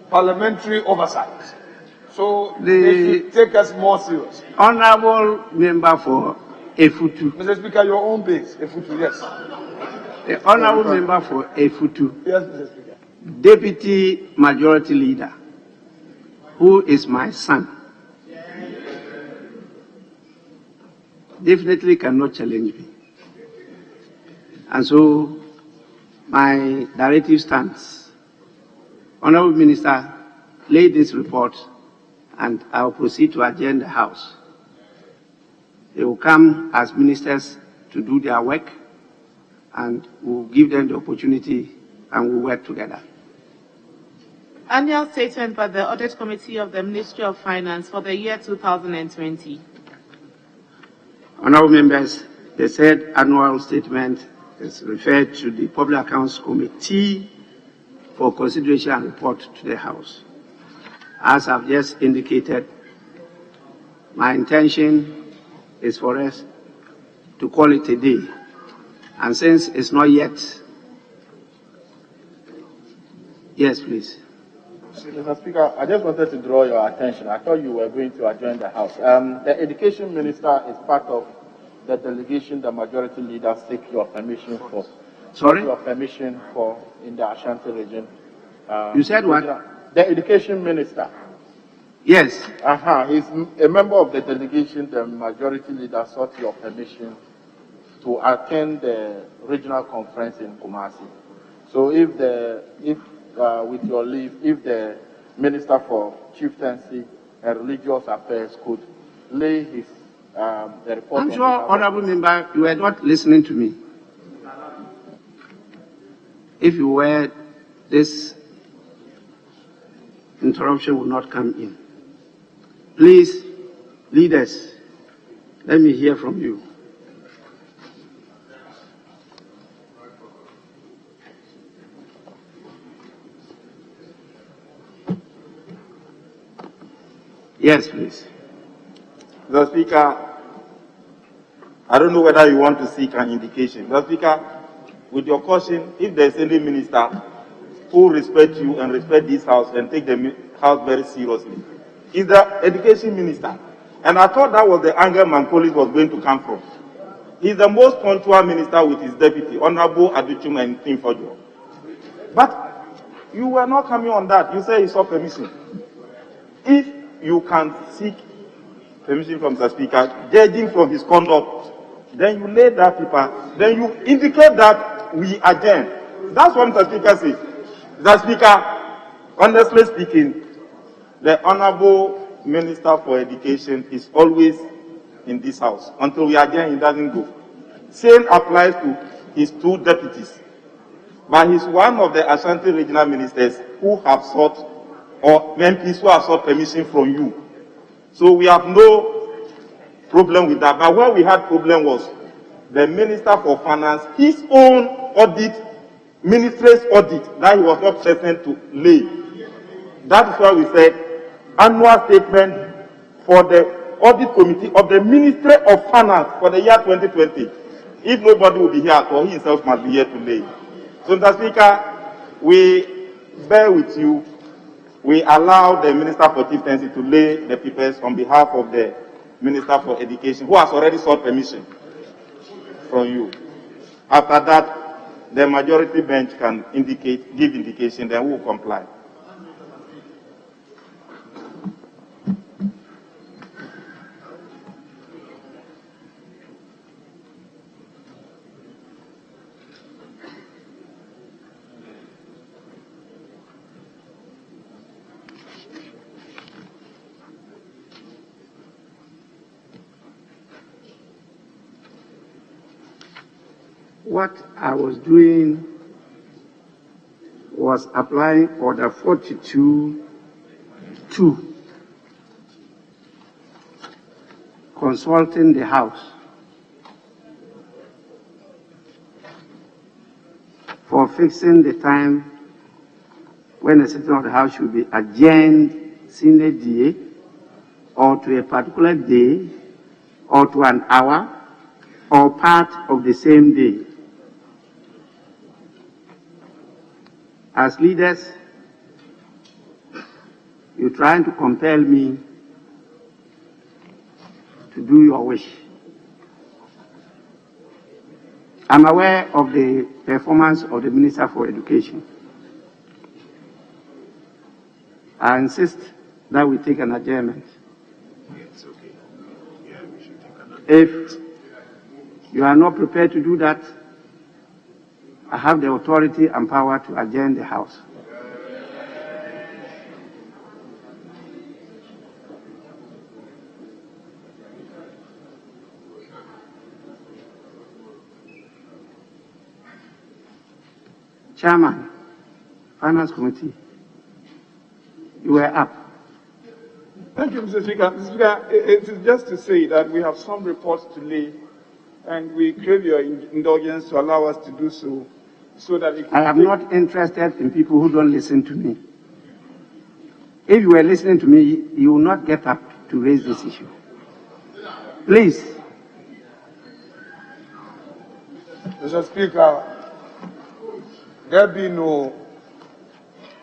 Speaker 7: parliamentary oversight. So they should take us more serious.
Speaker 1: Honorable member for Efutu.
Speaker 7: Mr. Speaker, your own base, Efutu, yes.
Speaker 1: The honorable member for Efutu.
Speaker 7: Yes, Mr. Speaker.
Speaker 1: Deputy Majority Leader, who is my son, definitely cannot challenge me. And so my directive stands. Honorable Minister, lay this report and I'll proceed to adjourn the House. They will come as ministers to do their work and we'll give them the opportunity and we'll work together.
Speaker 12: Annual statement by the Audit Committee of the Ministry of Finance for the year 2020.
Speaker 1: Honorable members, the said annual statement is referred to the Public Accounts Committee for consideration and report to the House. As I've just indicated, my intention is for us to call it a day. And since it's not yet, yes, please.
Speaker 2: Mr. Speaker, I just wanted to draw your attention. I thought you were going to adjourn the House. The Education Minister is part of the delegation the Majority Leader seek your permission for.
Speaker 1: Sorry?
Speaker 2: Your permission for in the Ashanti region.
Speaker 1: You said what?
Speaker 2: The Education Minister.
Speaker 1: Yes.
Speaker 2: He's a member of the delegation the Majority Leader sought your permission to attend the regional conference in Kumasi. So if with your leave, if the Minister for Chieftaincy and Religious Affairs could lay his the report.
Speaker 1: I'm sure, Honorable Member, you were not listening to me. If you were, this interruption would not come in. Please, leaders, let me hear from you. Yes, please.
Speaker 5: Mr. Speaker, I don't know whether you want to seek an indication. Mr. Speaker, with your caution, if there is any minister who respects you and respects this house and take the house very seriously, is the education minister. And I thought that was the angle Mankolis was going to come from. He's the most punctual minister with his deputy, Honorable Aduchum and Tim Fojo. But you were not coming on that. You say you sought permission. If you can seek permission from the Speaker, judging from his conduct, then you lay that paper, then you indicate that we adjourn. That's what the Speaker says. The Speaker, honestly speaking, the Honorable Minister for Education is always in this house. Until we adjourn, he doesn't go. Same applies to his two deputies. But he's one of the Ashanti regional ministers who have sought, or MPs who have sought permission from you. So we have no problem with that. But where we had problem was the Minister for Finance, his own audit, ministry's audit, that he was not present to lay. That is why we said annual statement for the audit committee of the Ministry of Finance for the year 2020. If nobody will be here at all, he himself must be here to lay. So, Mr. Speaker, we bear with you. We allow the Minister for Chieftaincy to lay the papers on behalf of the Minister for Education, who has already sought permission from you. After that, the majority bench can give indication, then we will comply.
Speaker 1: What I was doing was applying Order 42-2, consulting the House for fixing the time when the sitting of the House should be adjourned sine die, or to a particular day, or to an hour, or part of the same day. As leaders, you're trying to compel me to do your wish. I'm aware of the performance of the Minister for Education. I insist that we take an adjournment. If you are not prepared to do that, I have the authority and power to adjourn the House. Chairman, Finance Committee, you were up.
Speaker 8: Thank you, Mr. Speaker. Mr. Speaker, it is just to say that we have some reports to lay, and we crave your indulgence to allow us to do so, so that we can...
Speaker 1: I am not interested in people who don't listen to me. If you were listening to me, you will not get up to raise this issue. Please.
Speaker 7: Mr. Speaker, there be no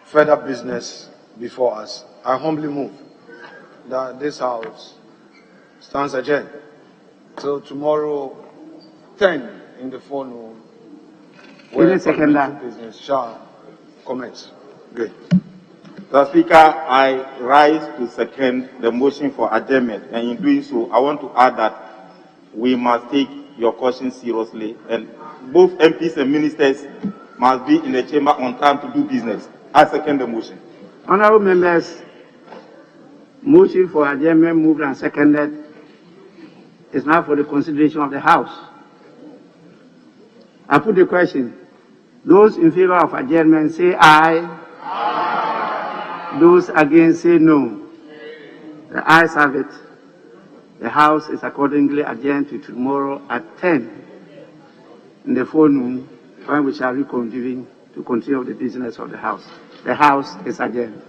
Speaker 7: further business before us. I humbly move that this House stands adjourned till tomorrow 10 in the forenoon, where business shall commence. Great.
Speaker 5: Mr. Speaker, I rise to second the motion for adjournment, and in doing so, I want to add that we must take your caution seriously, and both MPs and ministers must be in the chamber on time to do business. I second the motion.
Speaker 1: Honorable members, motion for adjournment moved and seconded is now for the consideration of the House. I put the question. Those in favor of adjournment say aye. Aye. Those against say no. The ayes have it. The House is accordingly adjourned to tomorrow at 10 in the forenoon, when we shall reconvene to continue the business of the House. The House is adjourned.